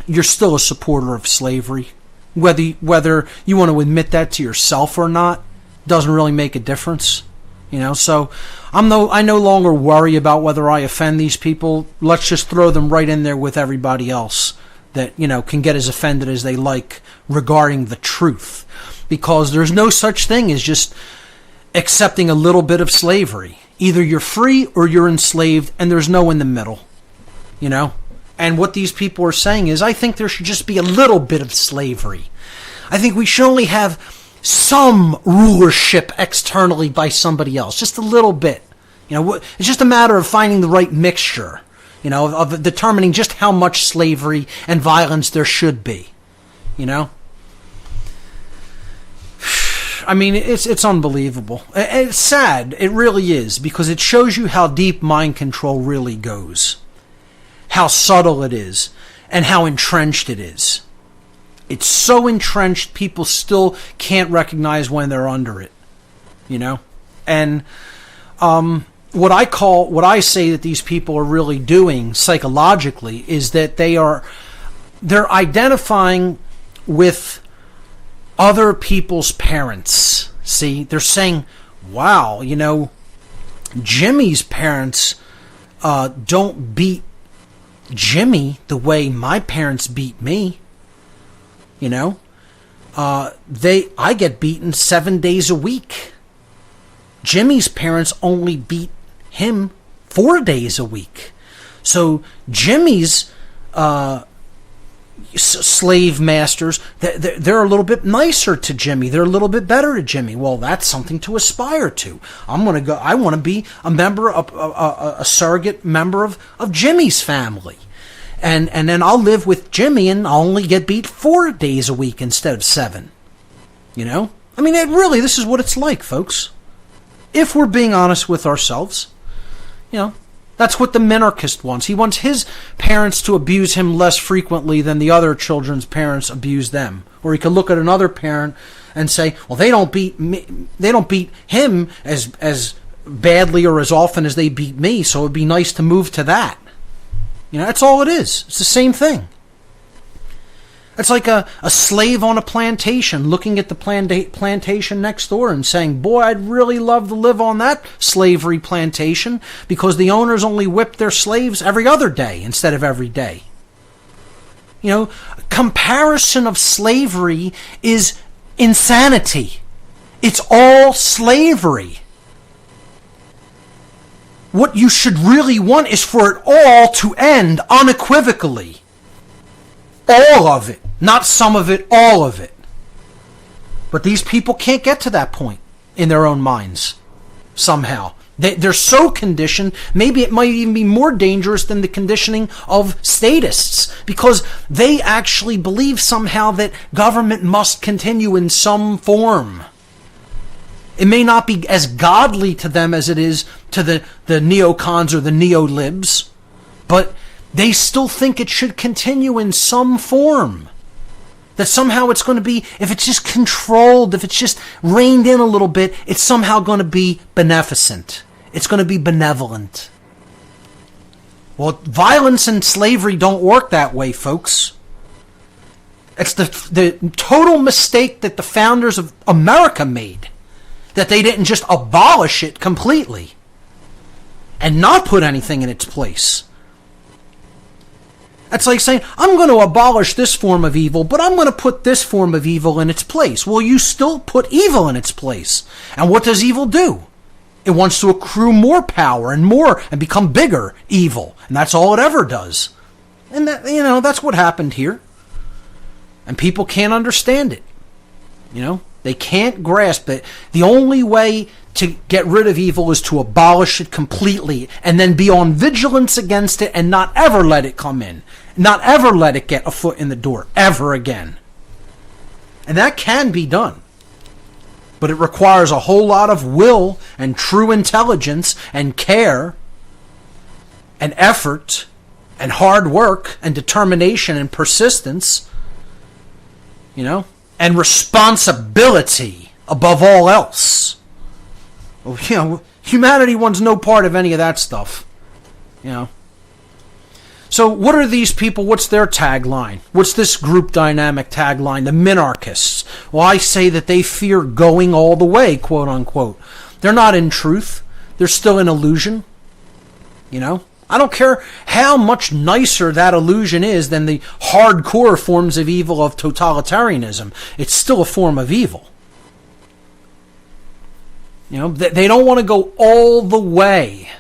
you're still a supporter of slavery. Whether you want to admit that to yourself or not doesn't really make a difference. So I no longer worry about whether I offend these people. Let's just throw them right in there with everybody else that, can get as offended as they like regarding the truth. Because there's no such thing as just accepting a little bit of slavery. Either you're free or you're enslaved, and there's no in the middle. And what these people are saying is, I think there should just be a little bit of slavery. I think we should only have some rulership externally by somebody else, just a little bit. It's just a matter of finding the right mixture, of determining just how much slavery and violence there should be, I mean, it's unbelievable. It's sad. It really is, because it shows you how deep mind control really goes. How subtle it is, and how entrenched it is. It's so entrenched, people still can't recognize when they're under it, And what I say that these people are really doing psychologically is that they're identifying with other people's parents. See, they're saying, wow, Jimmy's parents don't beat Jimmy the way my parents beat me. I get beaten 7 days a week. Jimmy's parents only beat him 4 days a week. So Jimmy's slave masters, they're a little bit nicer to Jimmy. They're a little bit better to Jimmy. Well, that's something to aspire to. I want to be a member of a surrogate member of Jimmy's family. And then I'll live with Jimmy and I'll only get beat 4 days a week instead of 7. I mean, this is what it's like, folks. If we're being honest with ourselves, that's what the minarchist wants. He wants his parents to abuse him less frequently than the other children's parents abuse them. Or he could look at another parent and say, well, they don't beat him as badly or as often as they beat me, so it'd be nice to move to that. That's all it is. It's the same thing. It's like a slave on a plantation looking at the plantation next door and saying, boy, I'd really love to live on that slavery plantation because the owners only whip their slaves every other day instead of every day. Comparison of slavery is insanity. It's all slavery. What you should really want is for it all to end unequivocally. All of it. Not some of it, all of it. But these people can't get to that point in their own minds. Somehow. They're so conditioned, maybe it might even be more dangerous than the conditioning of statists. Because they actually believe somehow that government must continue in some form. It may not be as godly to them as it is to the neocons or the neolibs, but they still think it should continue in some form. That somehow it's going to be, if it's just controlled, if it's just reined in a little bit, it's somehow going to be beneficent. It's going to be benevolent. Well, violence and slavery don't work that way, folks. It's the total mistake that the founders of America made. That they didn't just abolish it completely and not put anything in its place. That's like saying, I'm going to abolish this form of evil, but I'm going to put this form of evil in its place. Well, you still put evil in its place. And what does evil do? It wants to accrue more power and become bigger evil. And that's all it ever does. And that's what happened here. And people can't understand it. They can't grasp it. The only way to get rid of evil is to abolish it completely and then be on vigilance against it and not ever let it come in. Not ever let it get a foot in the door ever again. And that can be done. But it requires a whole lot of will and true intelligence and care and effort and hard work and determination and persistence, and responsibility above all else. Humanity wants no part of any of that stuff. So what are these people? What's their tagline? What's this group dynamic tagline? The minarchists. Well, I say that they fear going all the way, quote unquote. They're not in truth. They're still in illusion. I don't care how much nicer that illusion is than the hardcore forms of evil of totalitarianism. It's still a form of evil. They don't want to go all the way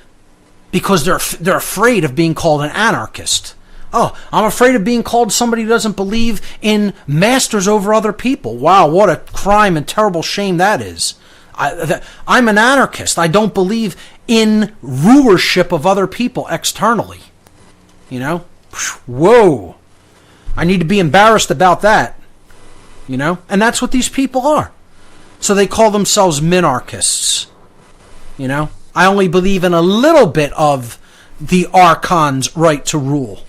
because they're afraid of being called an anarchist. Oh, I'm afraid of being called somebody who doesn't believe in masters over other people. Wow, what a crime and terrible shame that is. I'm an anarchist. I don't believe in rulership of other people externally. You know? Whoa. I need to be embarrassed about that. You know? And that's what these people are. So they call themselves minarchists. You know? I only believe in a little bit of the archon's right to rule.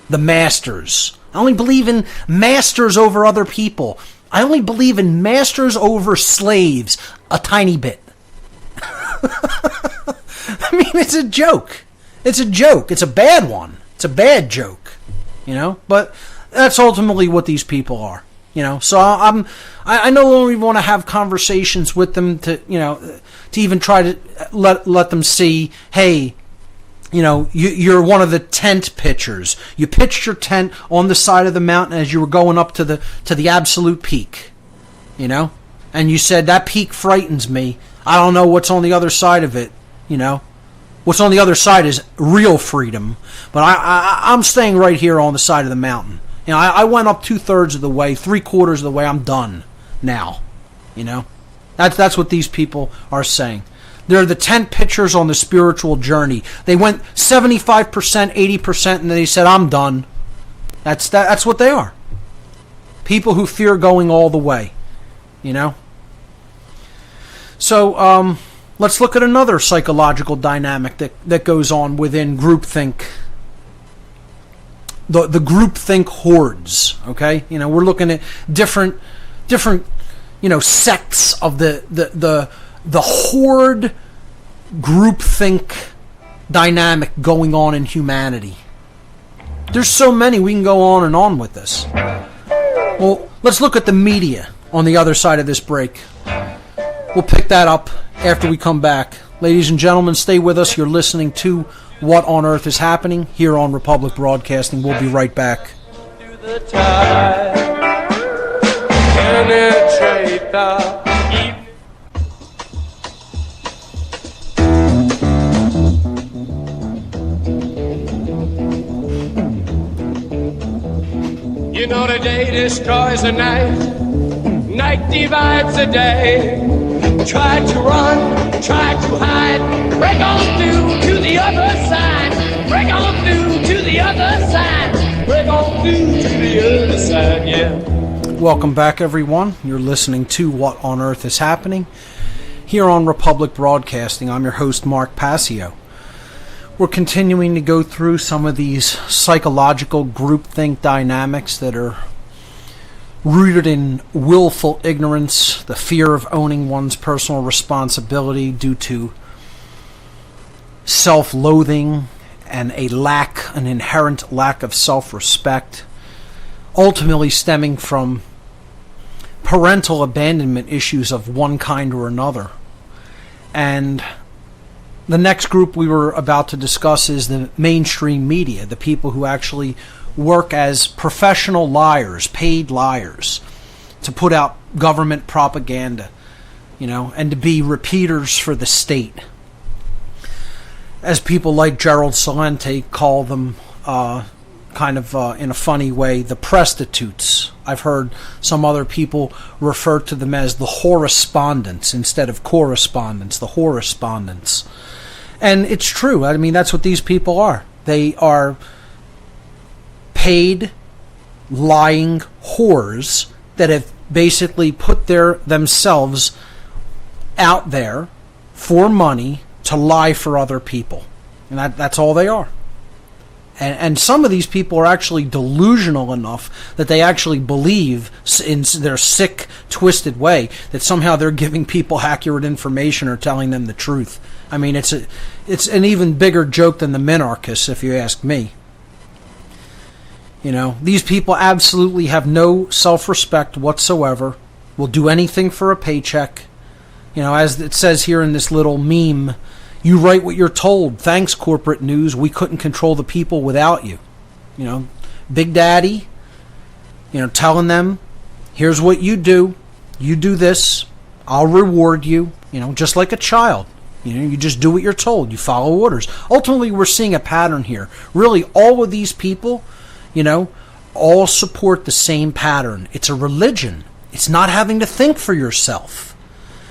The masters. I only believe in masters over other people. I only believe in masters over slaves a tiny bit. I mean, it's a joke. It's a joke. It's a bad one. It's a bad joke. You know? But that's ultimately what these people are. You know? So I no longer want to have conversations with them to, you know, to even try to let them see, hey, you know, you're one of the tent pitchers. You pitched your tent on the side of the mountain as you were going up to the absolute peak, you know? And you said, that peak frightens me. I don't know what's on the other side of it, you know? What's on the other side is real freedom. But I'm staying right here on the side of the mountain. You know, I went up 2/3 of the way, 3/4 of the way. I'm done now, you know? That's what these people are saying. They're the tent pitchers on the spiritual journey. They went 75%, 80%, and then they said, I'm done. That's what they are. People who fear going all the way. You know? So, let's look at another psychological dynamic that goes on within groupthink. The groupthink hordes, okay? You know, we're looking at different, you know, sects of the horde groupthink dynamic going on in humanity. There's so many, we can go on and on with this. Well, let's look at the media on the other side of this break. We'll pick that up after we come back. Ladies and gentlemen, stay with us. You're listening to What on Earth is Happening here on Republic Broadcasting. We'll be right back. You know the day destroys the night, night divides the day. Try to run, try to hide, break on through to the other side, break on through to the other side, break on through to the other side, yeah. Welcome back, everyone. You're listening to What on Earth is Happening here on Republic Broadcasting. I'm your host, Mark Passio. We're continuing to go through some of these psychological groupthink dynamics that are rooted in willful ignorance, the fear of owning one's personal responsibility due to self-loathing and an inherent lack of self-respect, ultimately stemming from parental abandonment issues of one kind or another. And the next group we were about to discuss is the mainstream media, the people who actually work as professional liars, paid liars, to put out government propaganda, you know, and to be repeaters for the state. As people like Gerald Celente call them, in a funny way, the prostitutes. I've heard some other people refer to them as the horrespondents instead of correspondents, the horrespondents. And it's true. I mean, that's what these people are. They are paid, lying whores that have basically put themselves out there for money to lie for other people. And that's all they are. And some of these people are actually delusional enough that they actually believe in their sick, twisted way that somehow they're giving people accurate information or telling them the truth. I mean, it's an even bigger joke than the minarchists, if you ask me. You know, these people absolutely have no self-respect whatsoever, will do anything for a paycheck. You know, as it says here in this little meme, you write what you're told. Thanks, corporate news. We couldn't control the people without you. You know, Big Daddy, you know, telling them, here's what you do. You do this. I'll reward you. You know, just like a child. You just do what you're told. You follow orders. Ultimately, we're seeing a pattern here. Really, all of these people, all support the same pattern. It's a religion. It's not having to think for yourself.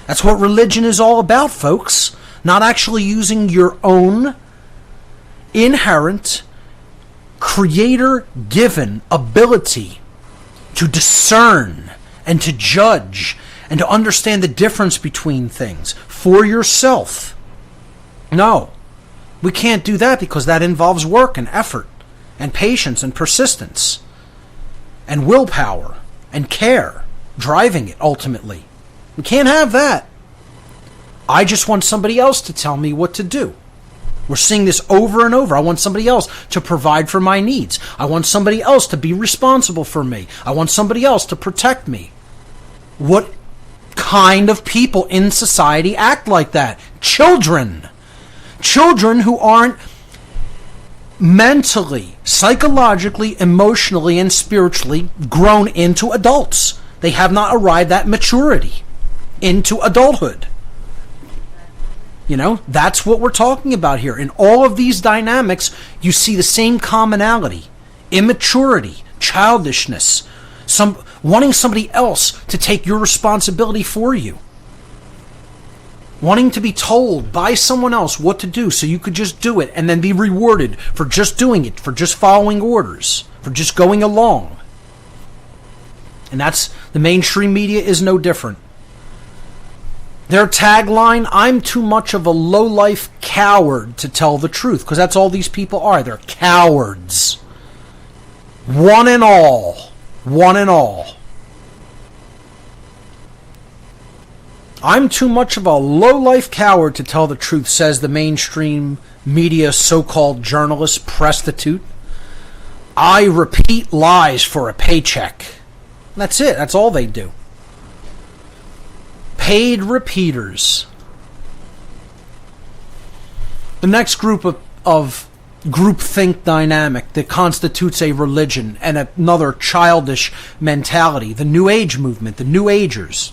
That's what religion is all about, folks. Not actually using your own inherent, creator-given ability to discern and to judge and to understand the difference between things for yourself. No, we can't do that because that involves work and effort and patience and persistence and willpower and care, driving it ultimately. We can't have that. I just want somebody else to tell me what to do. We're seeing this over and over. I want somebody else to provide for my needs. I want somebody else to be responsible for me. I want somebody else to protect me. What kind of people in society act like that? Children. Children who aren't mentally, psychologically, emotionally, and spiritually grown into adults. They have not arrived at maturity into adulthood. That's what we're talking about here. In all of these dynamics, you see the same commonality. Immaturity, childishness, wanting somebody else to take your responsibility for you. Wanting to be told by someone else what to do so you could just do it and then be rewarded for just doing it, for just following orders, for just going along. And the mainstream media is no different. Their tagline, I'm too much of a low-life coward to tell the truth, because that's all these people are. They're cowards. One and all. One and all. I'm too much of a low-life coward to tell the truth, says the mainstream media so-called journalist prostitute. I repeat lies for a paycheck. That's it. That's all they do. Paid repeaters. The next group of groupthink dynamic that constitutes a religion and another childish mentality, the New Age movement, the New Agers.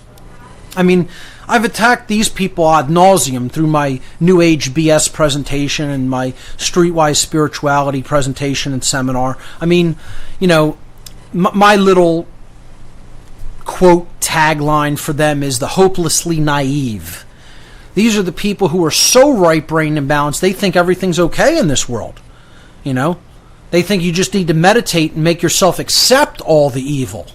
I mean, I've attacked these people ad nauseum through my New Age BS presentation and my Streetwise Spirituality presentation and seminar. I mean, my little quote tagline for them is the hopelessly naive. These are the people who are so right-brained and balanced, they think everything's okay in this world. They think you just need to meditate and make yourself accept all the evil.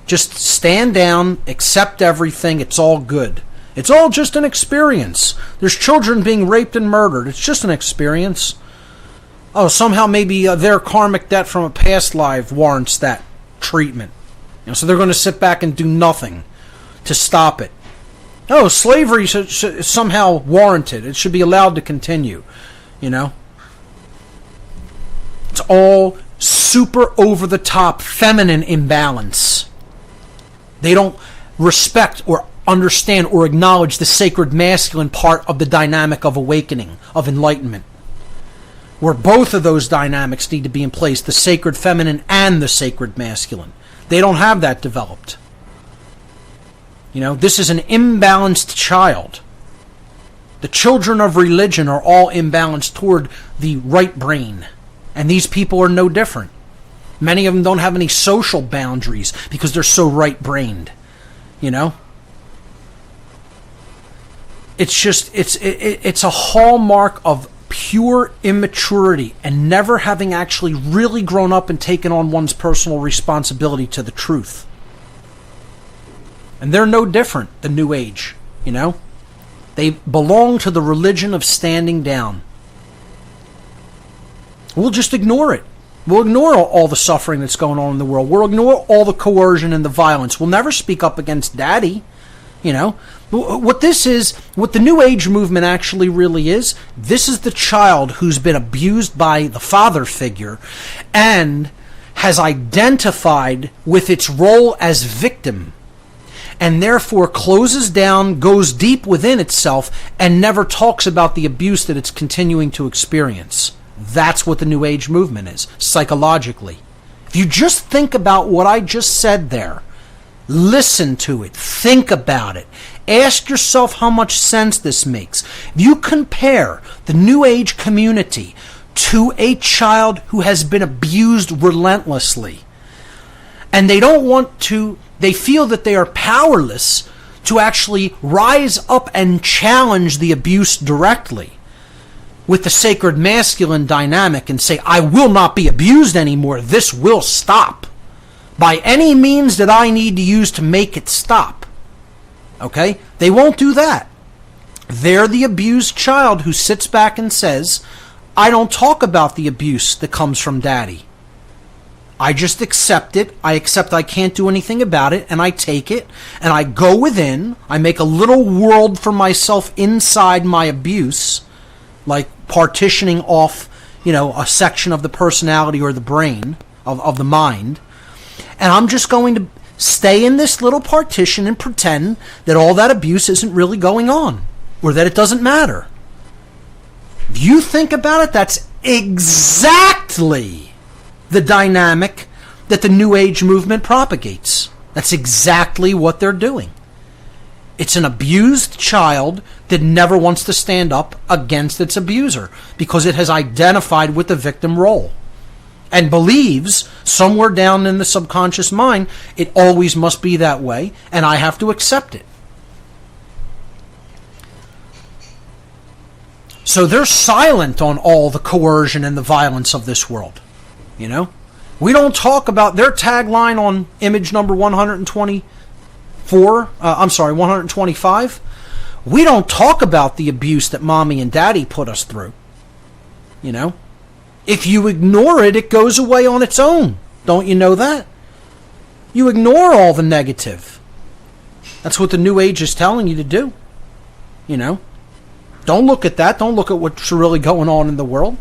Just stand down, accept everything, it's all good. It's all just an experience. There's children being raped and murdered. It's just an experience. Oh, somehow maybe their karmic debt from a past life warrants that treatment. So they're going to sit back and do nothing to stop it. Oh, slavery is somehow warranted. It should be allowed to continue. It's all super over-the-top feminine imbalance. They don't respect or understand or acknowledge the sacred masculine part of the dynamic of awakening, of enlightenment, where both of those dynamics need to be in place, the sacred feminine and the sacred masculine. They don't have that developed. This is an imbalanced child. The children of religion are all imbalanced toward the right brain. And these people are no different. Many of them don't have any social boundaries because they're so right-brained. It's a hallmark of pure immaturity and never having actually really grown up and taken on one's personal responsibility to the truth. And they're no different than New Age, They belong to the religion of standing down. We'll just ignore it. We'll ignore all the suffering that's going on in the world. We'll ignore all the coercion and the violence. We'll never speak up against Daddy. What the New Age movement actually really is, this is the child who's been abused by the father figure and has identified with its role as victim, and therefore closes down, goes deep within itself, and never talks about the abuse that it's continuing to experience. That's what the New Age movement is, psychologically. If you just think about what I just said there, listen to it, think about it, Ask yourself how much sense this makes. If you compare the New Age community to a child who has been abused relentlessly, and they feel that they are powerless to actually rise up and challenge the abuse directly with the sacred masculine dynamic and say, I will not be abused anymore. This will stop by any means that I need to use to make it stop. Okay? They won't do that. They're the abused child who sits back and says, I don't talk about the abuse that comes from daddy. I just accept it. I accept I can't do anything about it, and I take it, and I go within. I make a little world for myself inside my abuse, like partitioning off, a section of the personality or the brain, of the mind. And I'm just going to stay in this little partition and pretend that all that abuse isn't really going on, or that it doesn't matter. If you think about it, that's exactly the dynamic that the New Age movement propagates. That's exactly what they're doing. It's an abused child that never wants to stand up against its abuser because it has identified with the victim role and believes somewhere down in the subconscious mind it always must be that way and I have to accept it. So they're silent on all the coercion and the violence of this world. We don't talk about their tagline on image number 125. We don't talk about the abuse that mommy and daddy put us through. If you ignore it, it goes away on its own. Don't you know that? You ignore all the negative. That's what the New Age is telling you to do. Don't look at that. Don't look at what's really going on in the world.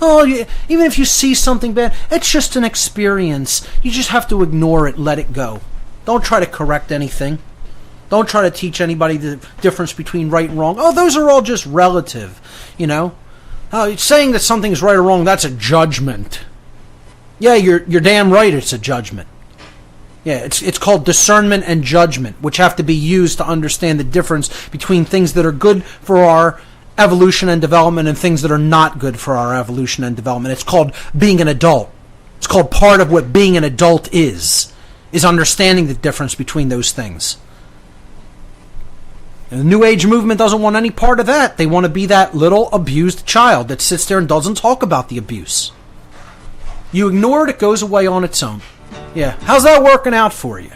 Oh, even if you see something bad, it's just an experience. You just have to ignore it, let it go. Don't try to correct anything. Don't try to teach anybody the difference between right and wrong. Oh, those are all just relative, saying that something's right or wrong, that's a judgment. Yeah, you're damn right it's a judgment. Yeah, it's called discernment and judgment, which have to be used to understand the difference between things that are good for our evolution and development and things that are not good for our evolution and development. It's called being an adult. It's called part of what being an adult is understanding the difference between those things. And the New Age movement doesn't want any part of that. They want to be that little abused child that sits there and doesn't talk about the abuse. You ignore it, it goes away on its own. Yeah, how's that working out for you?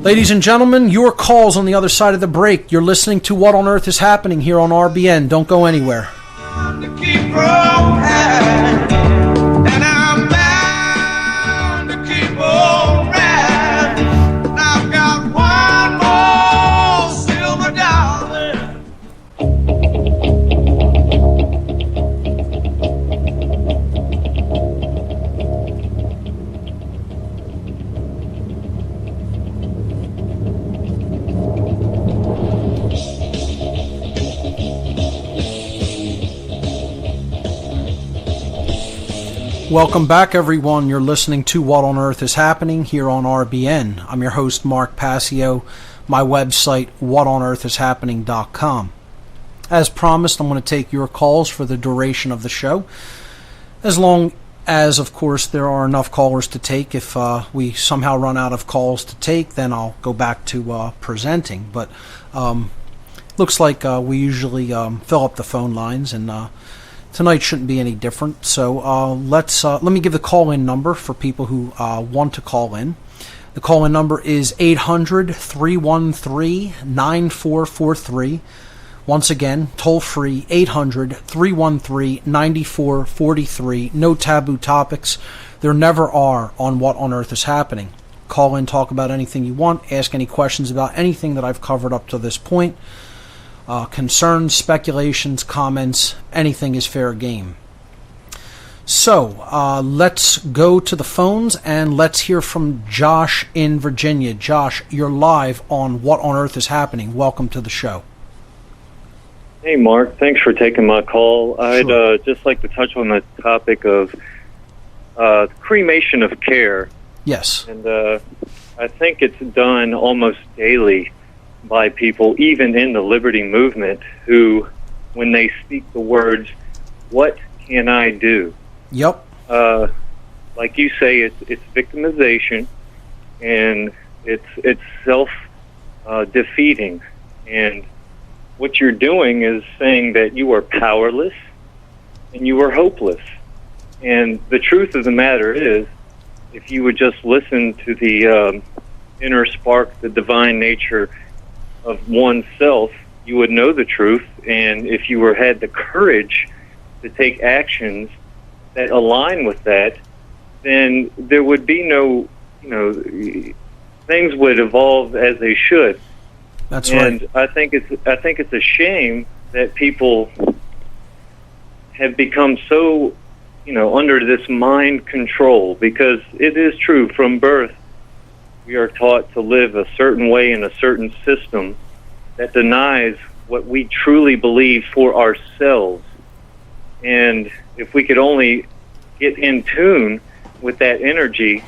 Ladies and gentlemen, your calls on the other side of the break. You're listening to What on Earth is Happening here on RBN. Don't go anywhere. Welcome back, everyone. You're listening to What on Earth is Happening here on RBN. I'm your host, Mark Passio. My website, whatonearthishappening.com. As promised, I'm going to take your calls for the duration of the show. As long as, of course, there are enough callers to take. If we somehow run out of calls to take, then I'll go back to presenting. But looks like we usually fill up the phone lines, and tonight shouldn't be any different. So let me give the call-in number for people who want to call in. The call-in number is 800-313-9443. Once again, toll-free, 800-313-9443. No taboo topics. There never are on What on Earth is Happening. Call in, talk about anything you want, ask any questions about anything that I've covered up to this point. Concerns, speculations, comments, anything is fair game. So, let's go to the phones and let's hear from Josh in Virginia. Josh, you're live on What on Earth is Happening. Welcome to the show. Hey, Mark. Thanks for taking my call. Sure. I'd just like to touch on the topic of cremation of care. Yes. And I think it's done almost daily by people, even in the liberty movement, who, when they speak the words, "What can I do?" Yep. Like you say, it's victimization, and it's self defeating. And what you're doing is saying that you are powerless and you are hopeless. And the truth of the matter is, if you would just listen to the inner spark, the divine nature of oneself, you would know the truth. And if you had the courage to take actions that align with that, then there would be no, things would evolve as they should. That's right. And I think it's a shame that people have become so, under this mind control, because it is true, from birth we are taught to live a certain way in a certain system that denies what we truly believe for ourselves. And if we could only get in tune with that energy,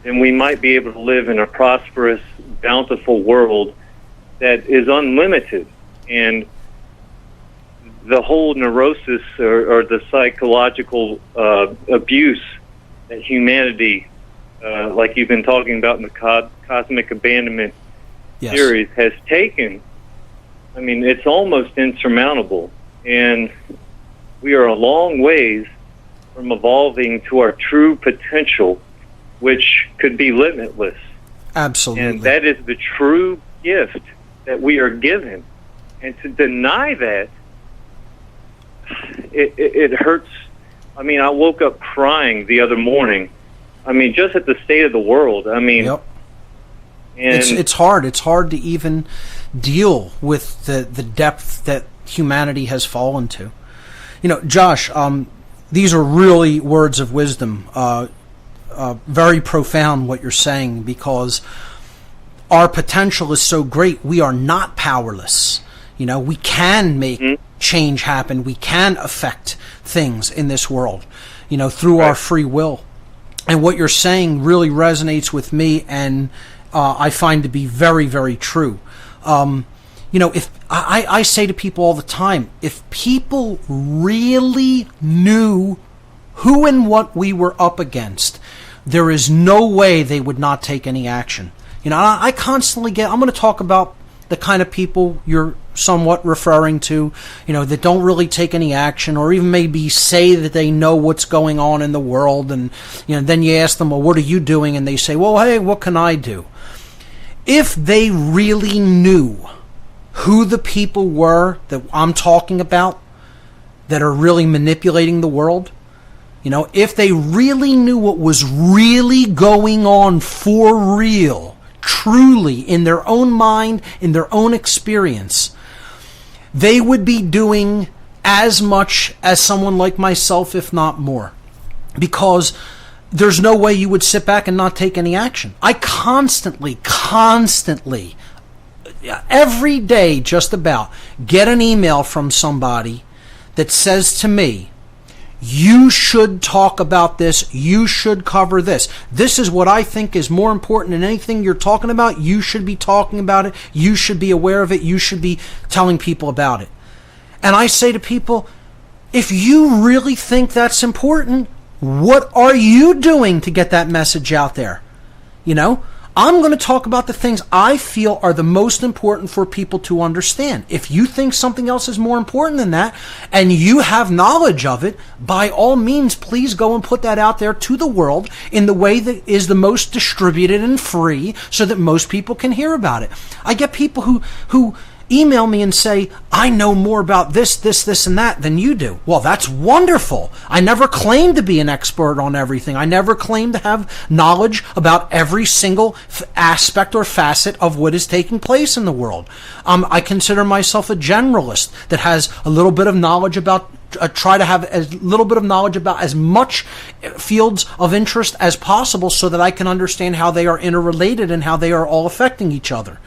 then we might be able to live in a prosperous, bountiful world that is unlimited. And the whole neurosis or the psychological abuse that humanity, like you've been talking about in the cosmic abandonment series, has taken, I mean, it's almost insurmountable. And we are a long ways from evolving to our true potential, which could be limitless. Absolutely. And that is the true gift that we are given. And to deny that, it hurts. I mean, I woke up crying the other morning. I mean, just at the state of the world. I mean, yep. And it's hard. It's hard to even deal with the depth that humanity has fallen to. Josh, these are really words of wisdom. Very profound what you're saying, because our potential is so great. We are not powerless. We can make change happen. We can affect things in this world, through our free will. And what you're saying really resonates with me, and I find to be very, very true. If I say to people all the time, if people really knew who and what we were up against, there is no way they would not take any action. I constantly I'm going to talk about the kind of people you're somewhat referring to, that don't really take any action, or even maybe say that they know what's going on in the world. And, then you ask them, well, what are you doing? And they say, well, hey, what can I do? If they really knew who the people were that I'm talking about that are really manipulating the world, if they really knew what was really going on for real, truly, in their own mind, in their own experience, they would be doing as much as someone like myself, if not more. Because there's no way you would sit back and not take any action. I constantly, every day just about, get an email from somebody that says to me, you should talk about this, you should cover this. This is what I think is more important than anything you're talking about. You should be talking about it. You should be aware of it. You should be telling people about it. And I say to people, if you really think that's important, what are you doing to get that message out there? I'm going to talk about the things I feel are the most important for people to understand. If you think something else is more important than that, and you have knowledge of it, by all means, please go and put that out there to the world in the way that is the most distributed and free, so that most people can hear about it. I get people who email me and say, I know more about this, and that than you do. Well, that's wonderful. I never claimed to be an expert on everything. I never claimed to have knowledge about every single aspect or facet of what is taking place in the world. I consider myself a generalist that has a little bit of knowledge about, try to have a little bit of knowledge about as much fields of interest as possible, so that I can understand how they are interrelated and how they are all affecting each other.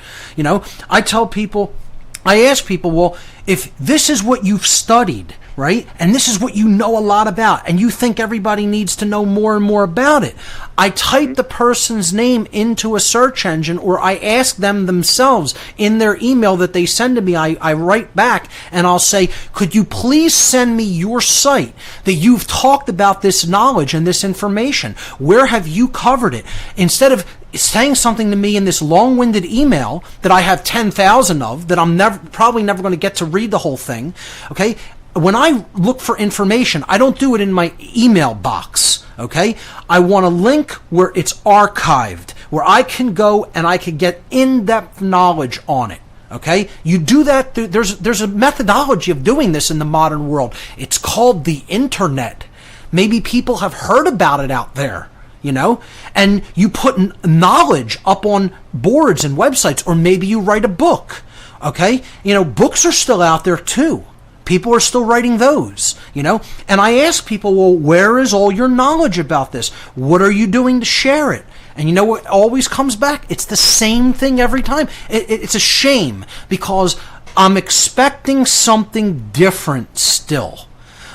I ask people, well, if this is what you've studied, right? And this is what you know a lot about, and you think everybody needs to know more and more about it. I type the person's name into a search engine, or I ask them themselves in their email that they send to me. I write back and I'll say, could you please send me your site that you've talked about this knowledge and this information? Where have you covered it? Instead of saying something to me in this long-winded email that I have 10,000 of, that I'm probably never going to get to read the whole thing, okay? When I look for information, I don't do it in my email box, okay? I want a link where it's archived, where I can go and I can get in-depth knowledge on it, okay? You do that, there's a methodology of doing this in the modern world. It's called the internet. Maybe people have heard about it out there, you know, and you put knowledge up on boards and websites, or maybe you write a book, okay? You know, books are still out there too. People are still writing those, you know, and I ask people, well, where is all your knowledge about this? What are you doing to share it? And you know what always comes back? It's the same thing every time. It's a shame, because I'm expecting something different still.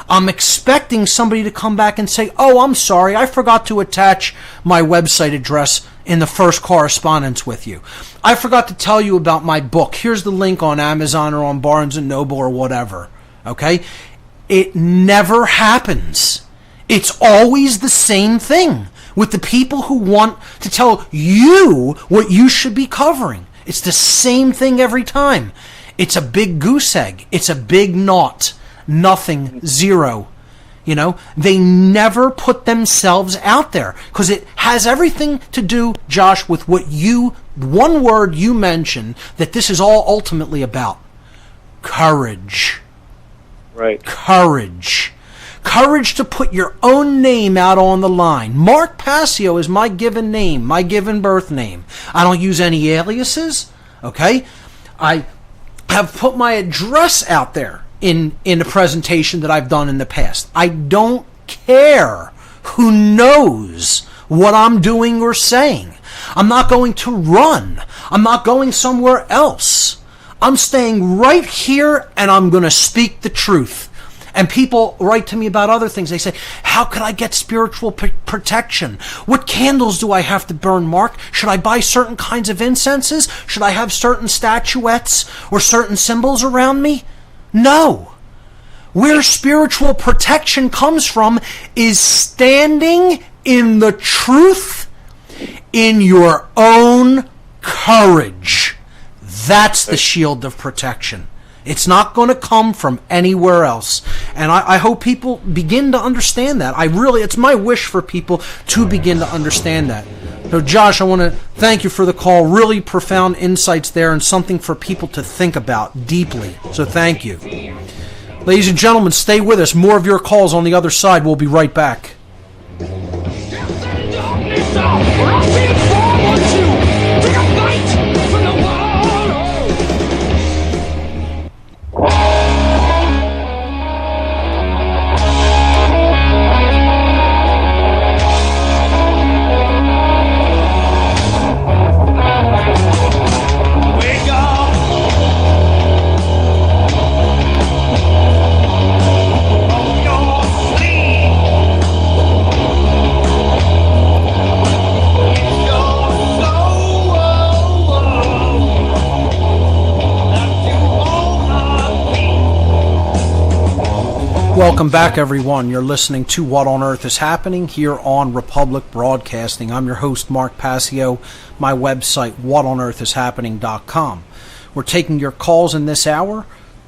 I'm expecting somebody to come back and say, oh, I'm sorry, I forgot to attach my website address in the first correspondence with you. I forgot to tell you about my book. Here's the link on Amazon or on Barnes & Noble or whatever. Okay? It never happens. It's always the same thing with the people who want to tell you what you should be covering. It's the same thing every time. It's a big goose egg. It's a big naught. Nothing, zero. You know, they never put themselves out there, because it has everything to do, Josh, with what one word you mentioned, that this is all ultimately about. Courage. Right. Courage. Courage to put your own name out on the line. Mark Passio is my given name, my given birth name. I don't use any aliases, okay? I have put my address out there in a presentation that I've done in the past. I don't care who knows what I'm doing or saying. I'm not going to run. I'm not going somewhere else. I'm staying right here, and I'm going to speak the truth. And people write to me about other things. They say, how can I get spiritual protection? What candles do I have to burn, Mark? Should I buy certain kinds of incenses? Should I have certain statuettes or certain symbols around me? No. Where spiritual protection comes from is standing in the truth in your own courage. That's the shield of protection. It's not going to come from anywhere else. And I hope people begin to understand that. It's my wish for people to begin to understand that. So, Josh, I want to thank you for the call. Really profound insights there, and something for people to think about deeply. So thank you. Ladies and gentlemen, stay with us. More of your calls on the other side. We'll be right back. Welcome back, everyone. You're listening to What on Earth is Happening here on Republic Broadcasting. I'm your host, Mark Passio. My website, whatonearthishappening.com. We're taking your calls in this hour.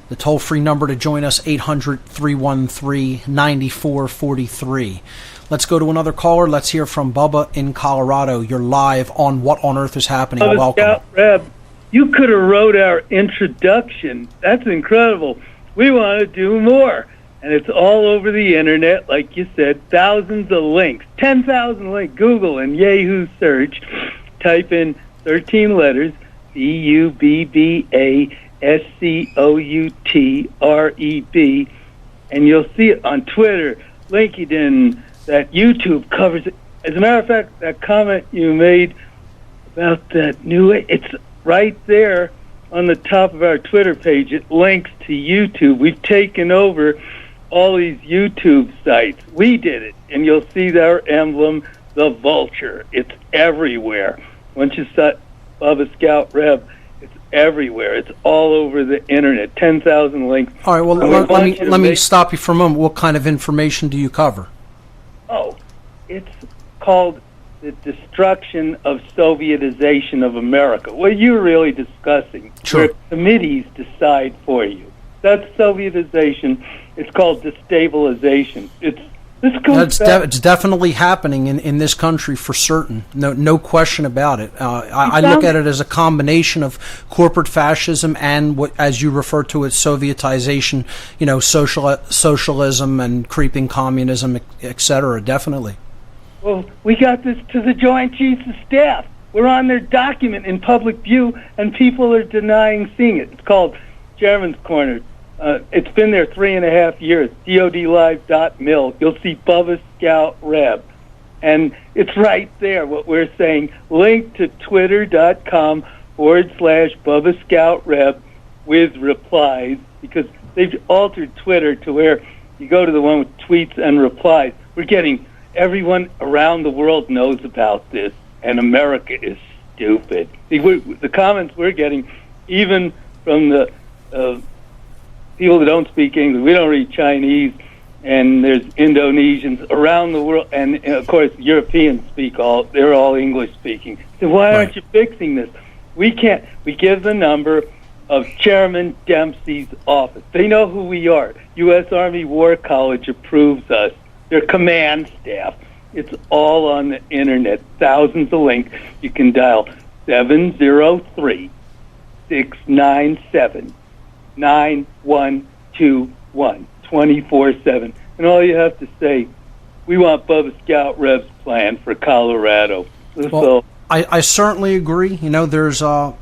The toll-free number to join us, 800-313-9443. Let's go to another caller. Let's hear from Bubba in Colorado. You're live on What on Earth is Happening. Welcome. Scout Reb, you could have wrote our introduction. That's incredible. We want to do more. And it's all over the internet, like you said, thousands of links, 10,000 links. Google and Yahoo search, type in 13 letters, BUBBASCOUTREB, and you'll see it on Twitter, LinkedIn, that YouTube covers it. As a matter of fact, that comment you made about that it's right there on the top of our Twitter page. It links to YouTube. We've taken over all these YouTube sites. We did it, and you'll see their emblem, the vulture. It's everywhere. Once you set Bubba Scout Rev, it's everywhere. It's all over the internet. 10,000 links. All right. Well, let me stop you for a moment. What kind of information do you cover? Oh, it's called the destruction of Sovietization of America. What you're really discussing, Sure. where committees decide for you. That's Sovietization. It's called destabilization. It's definitely happening in this country for certain. No question about it. I look at it as a combination of corporate fascism and what, as you refer to it, Sovietization. Socialism and creeping communism, etc. Definitely. Well, we got this to the Joint Chiefs of Staff. We're on their document in public view, and people are denying seeing it. It's called Chairman's Corner. It's been there 3.5 years. DODlive.mil. You'll see Bubba Scout Rev. And it's right there, what we're saying. Link to twitter.com/Bubba Scout Rev with replies, because they've altered Twitter to where you go to the one with tweets and replies. We're getting... Everyone around the world knows about this, and America is stupid. See, the comments we're getting, even from the people that don't speak English, we don't read Chinese, and there's Indonesians around the world, and of course Europeans they're all English speaking. So why aren't you fixing this? We can't. We give the number of Chairman Dempsey's office. They know who we are. U.S. Army War College approves us. Their command staff. It's all on the internet. Thousands of links. You can dial 703-697-9121 24/7. And all you have to say, we want Bubba Scout Rev's plan for Colorado. Well, I certainly agree. There's a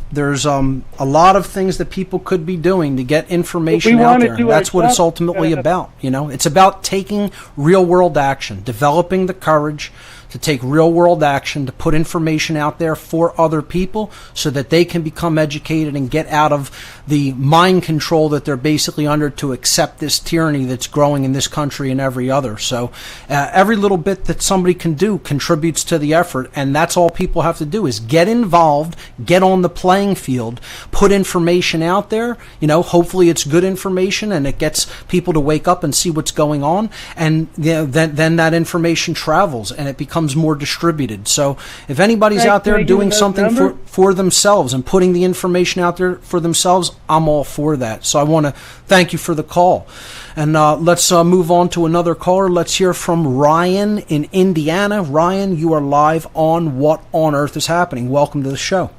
lot of things that people could be doing to get information out there. That's what it's ultimately about. It's about taking real world action, developing the courage to take real world action, to put information out there for other people so that they can become educated and get out of the mind control that they're basically under to accept this tyranny that's growing in this country and every other. So every little bit that somebody can do contributes to the effort, and that's all people have to do is get involved, get on the playing field, put information out there. Hopefully it's good information and it gets people to wake up and see what's going on, and then that information travels and it becomes more distributed. So if anybody's out there doing something for themselves and putting the information out there for themselves, I'm all for that. So I want to thank you for the call. And let's move on to another caller. Let's hear from Ryan in Indiana. Ryan, you are live on What on Earth is Happening. Welcome to the show.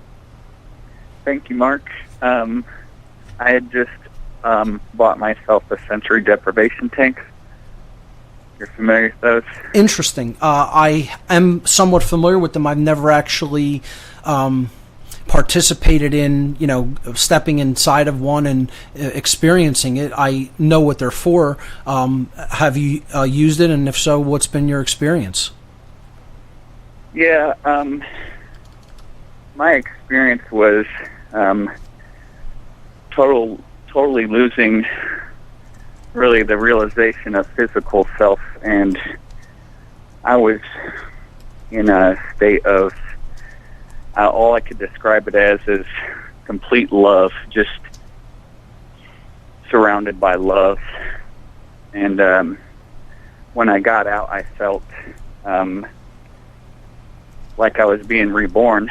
Thank you, Mark. I had just bought myself a sensory deprivation tank. You're familiar with those? Interesting. I am somewhat familiar with them. I've never actually participated in, stepping inside of one and experiencing it. I know what they're for. Have you used it? And if so, what's been your experience? Yeah, my experience was totally losing really the realization of physical self, and I was in a state of all I could describe it as is complete love, just surrounded by love. And when I got out, I felt like I was being reborn.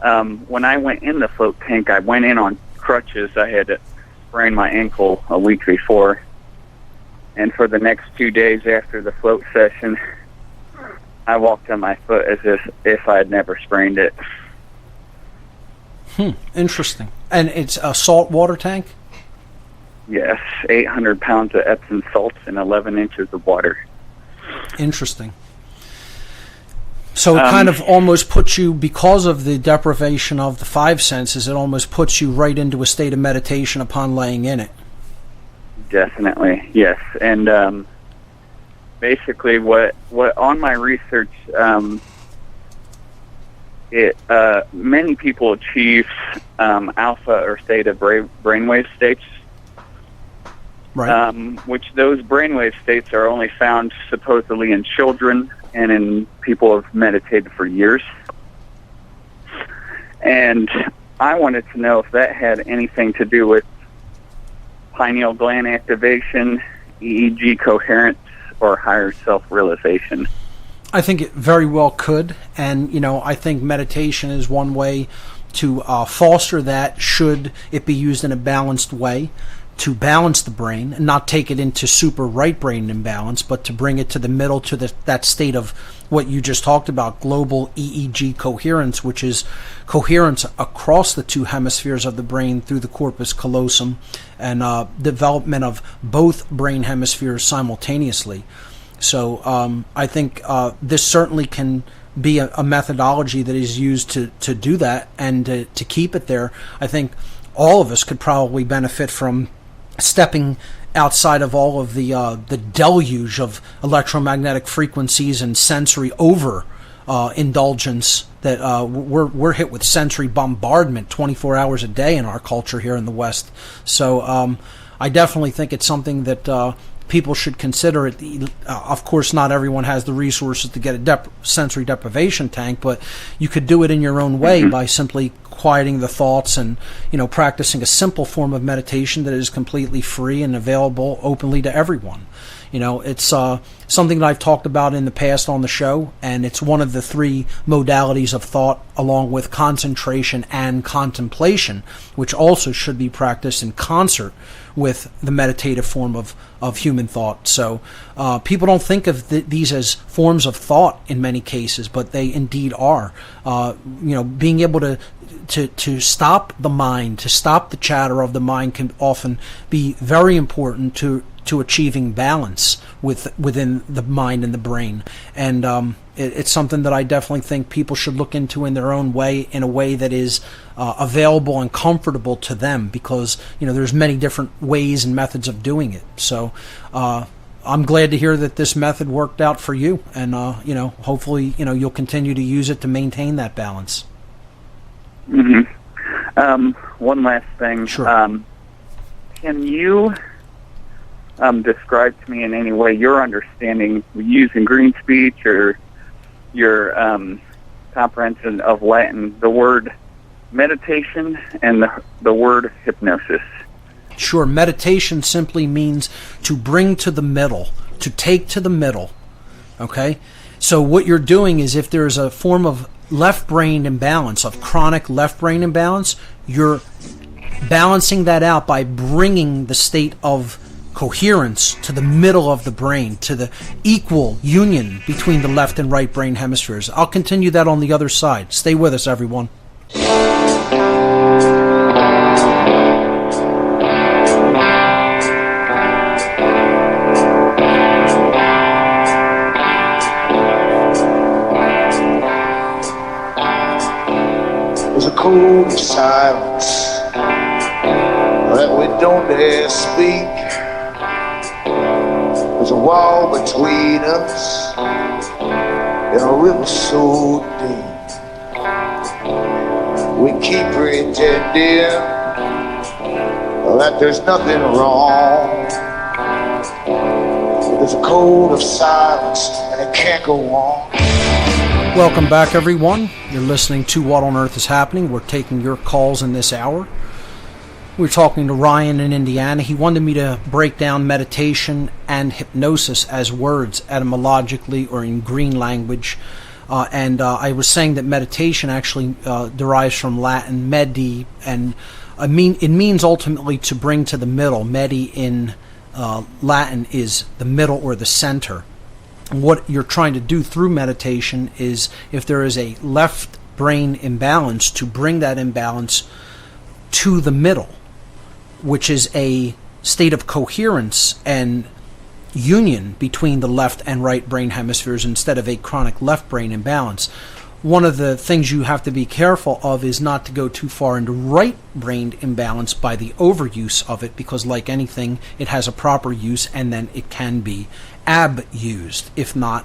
When I went in the float tank, I went in on crutches. I had sprained my ankle a week before, and for the next 2 days after the float session, I walked on my foot as if I had never sprained it. Interesting. And it's a salt water tank? Yes, 800 pounds of Epsom salts and 11 inches of water. Interesting. So it kind of almost puts you, because of the deprivation of the five senses, it almost puts you right into a state of meditation upon laying in it. Definitely, yes. And basically what on my research, many people achieve alpha or theta brainwave states. Right. Which those brainwave states are only found supposedly in children and in people who have meditated for years. And I wanted to know if that had anything to do with pineal gland activation, EEG coherence, or higher self-realization. I think it very well could, and I think meditation is one way to foster that, should it be used in a balanced way, to balance the brain and not take it into super right brain imbalance, but to bring it to the middle, to that state of what you just talked about, global EEG coherence, which is coherence across the two hemispheres of the brain through the corpus callosum, and development of both brain hemispheres simultaneously. So I think this certainly can be a methodology that is used to do that and to keep it there. I think all of us could probably benefit from stepping outside of all of the deluge of electromagnetic frequencies and sensory indulgence that we're hit with sensory bombardment 24 hours a day in our culture here in the West. So I definitely think it's something that people should consider. It. Of course, not everyone has the resources to get a sensory deprivation tank, but you could do it in your own way by simply quieting the thoughts and practicing a simple form of meditation that is completely free and available openly to everyone. It's something that I've talked about in the past on the show, and it's one of the three modalities of thought, along with concentration and contemplation, which also should be practiced in concert with the meditative form of human thought. So people don't think of these as forms of thought in many cases, but they indeed are. Being able to stop the mind, to stop the chatter of the mind, can often be very important to achieving balance within the mind and the brain. And it's something that I definitely think people should look into in their own way, in a way that is available and comfortable to them, because there's many different ways and methods of doing it. So I'm glad to hear that this method worked out for you, and hopefully you'll continue to use it to maintain that balance. One last thing. Sure. Can you describe to me in any way your understanding, using green speech or your comprehension of Latin, the word meditation and the word hypnosis? Sure. Meditation simply means to bring to the middle, to take to the middle. Okay? So what you're doing is, if there's a form of left brain imbalance, of chronic left brain imbalance, you're balancing that out by bringing the state of coherence to the middle of the brain, to the equal union between the left and right brain hemispheres. I'll continue that on the other side. Stay with us, everyone. There's a code of silence that we don't dare speak. There's a wall between us and a river so deep. We keep pretending that there's nothing wrong. There's a code of silence and it can't go on. Welcome back, everyone. You're listening to What on Earth is Happening. We're taking your calls in this hour. We're talking to Ryan in Indiana. He wanted me to break down meditation and hypnosis as words, etymologically or in green language. And I was saying that meditation actually derives from Latin medi, and it means ultimately to bring to the middle. Medi in Latin is the middle or the center. And what you're trying to do through meditation is, if there is a left brain imbalance, to bring that imbalance to the middle, which is a state of coherence and union between the left and right brain hemispheres, instead of a chronic left brain imbalance. One of the things you have to be careful of is not to go too far into right brain imbalance by the overuse of it, because like anything, it has a proper use, and then it can be abused if not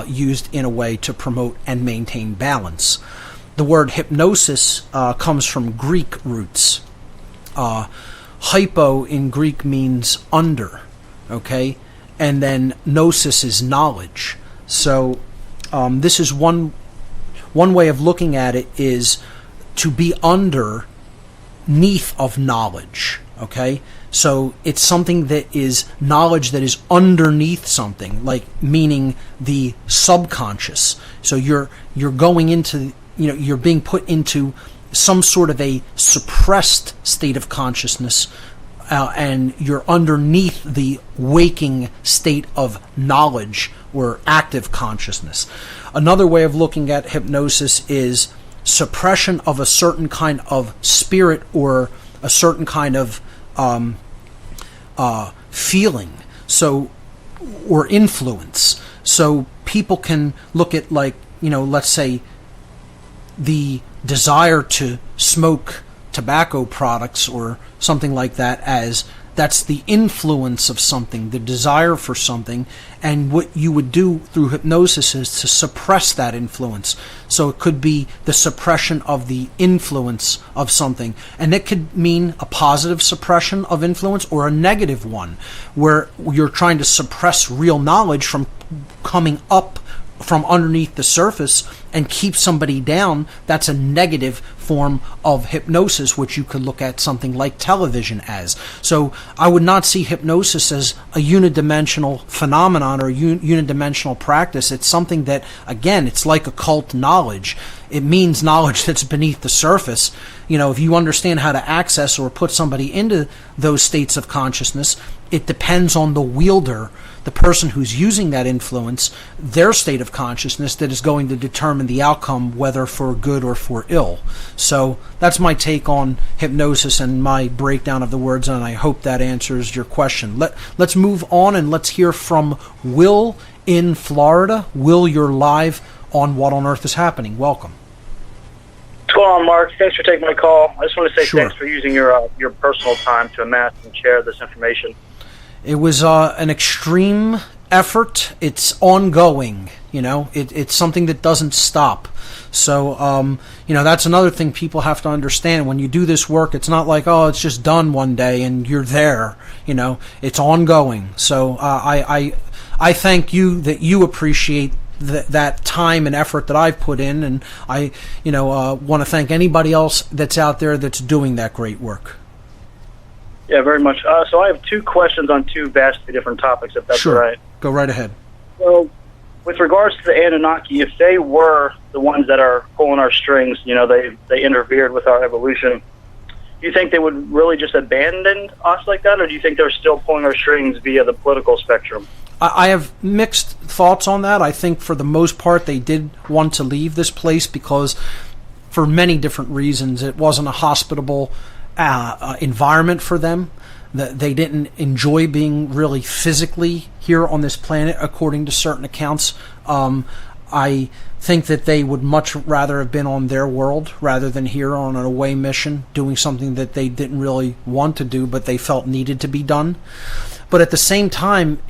used in a way to promote and maintain balance. The word hypnosis comes from Greek roots. hypo in Greek means under, okay? And then gnosis is knowledge. So this is one way of looking at it, is to be underneath of knowledge, okay? So it's something that is knowledge that is underneath something, like meaning the subconscious. So you're going into, you're being put into some sort of a suppressed state of consciousness, and you're underneath the waking state of knowledge or active consciousness. Another way of looking at hypnosis is suppression of a certain kind of spirit or a certain kind of feeling, so, or influence. So people can look at, like, let's say the desire to smoke tobacco products or something like that, as that's the influence of something, the desire for something, and what you would do through hypnosis is to suppress that influence. So it could be the suppression of the influence of something, and it could mean a positive suppression of influence or a negative one, where you're trying to suppress real knowledge from coming up from underneath the surface and keep somebody down. That's a negative form of hypnosis, which you could look at something like television as. So I would not see hypnosis as a unidimensional phenomenon or a unidimensional practice. It's something that, again, it's like occult knowledge. It means knowledge that's beneath the surface. If you understand how to access or put somebody into those states of consciousness, it depends on the wielder, the person who's using that influence, their state of consciousness, that is going to determine the outcome, whether for good or for ill. So that's my take on hypnosis and my breakdown of the words, and I hope that answers your question. Let's move on and let's hear from Will in Florida. Will, you're live on What on Earth is Happening. Welcome. What's going on, Mark? Thanks for taking my call. I just want to say Sure. Thanks for using your personal time to amass and share this information. It was an extreme effort. It's ongoing. It's something that doesn't stop. So, that's another thing people have to understand. When you do this work, it's not like, oh, it's just done one day and you're there. It's ongoing. So I thank you that you appreciate that time and effort that I've put in, and I want to thank anybody else that's out there that's doing that great work. Yeah, very much. So I have two questions on two vastly different topics, if that's Sure. all right. Go right ahead. So, with regards to the Anunnaki, if they were the ones that are pulling our strings, they interfered with our evolution, do you think they would really just abandon us like that, or do you think they're still pulling our strings via the political spectrum? I have mixed thoughts on that. I think for the most part they did want to leave this place because, for many different reasons, it wasn't a hospitable environment for them. They didn't enjoy being really physically here on this planet, according to certain accounts. I think that they would much rather have been on their world rather than here on an away mission, doing something that they didn't really want to do, but they felt needed to be done. But at the same time,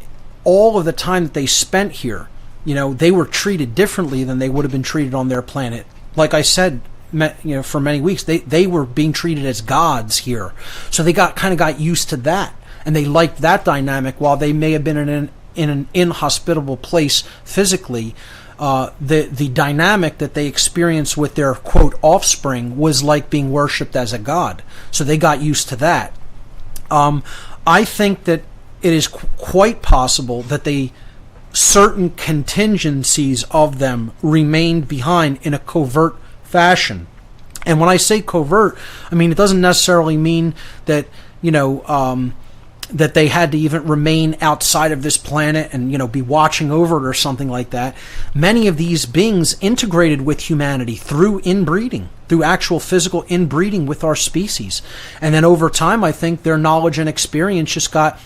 all of the time that they spent here, they were treated differently than they would have been treated on their planet. Like I said, for many weeks, they were being treated as gods here. So they got used to that, and they liked that dynamic. While they may have been in an inhospitable place physically, the dynamic that they experienced with their, quote, offspring was like being worshipped as a god. So they got used to that. I think that it is quite possible that certain contingencies of them remained behind in a covert fashion. And when I say covert, I mean it doesn't necessarily mean that that they had to even remain outside of this planet and be watching over it or something like that. Many of these beings integrated with humanity through inbreeding, through actual physical inbreeding with our species. And then over time, I think their knowledge and experience just got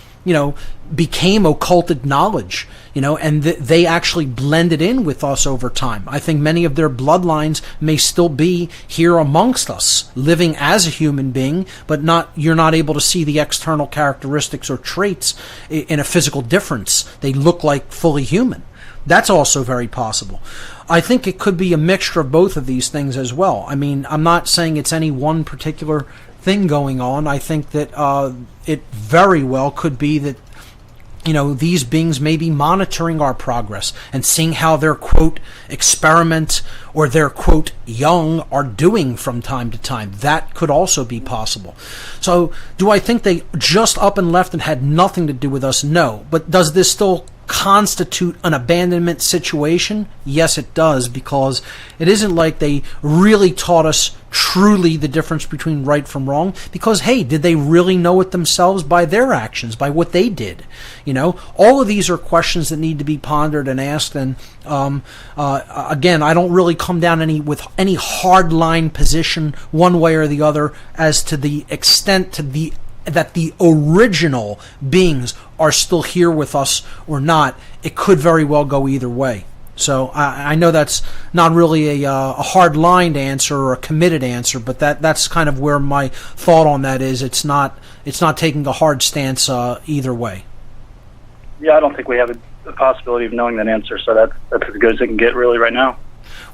became occulted knowledge, and they actually blended in with us over time. I think many of their bloodlines may still be here amongst us, living as a human being, but you're not able to see the external characteristics or traits in a physical difference. They look like fully human. That's also very possible. I think it could be a mixture of both of these things as well. I mean, I'm not saying it's any one particular thing going on. I think that it very well could be that, these beings may be monitoring our progress and seeing how their, quote, experiment or their, quote, young are doing from time to time. That could also be possible. So do I think they just up and left and had nothing to do with us? No. But does this still constitute an abandonment situation? Yes, it does, because it isn't like they really taught us truly the difference between right from wrong, because hey, did they really know it themselves by their actions, by what they did? All of these are questions that need to be pondered and asked. And again, I don't really come down with any hard line position one way or the other as to the extent that the original beings are still here with us or not. It could very well go either way. So I know that's not really a hard line answer or a committed answer, but that's kind of where my thought on that is. It's not taking a hard stance either way. Yeah, I don't think we have a possibility of knowing that answer, so that's as good as it can get really right now.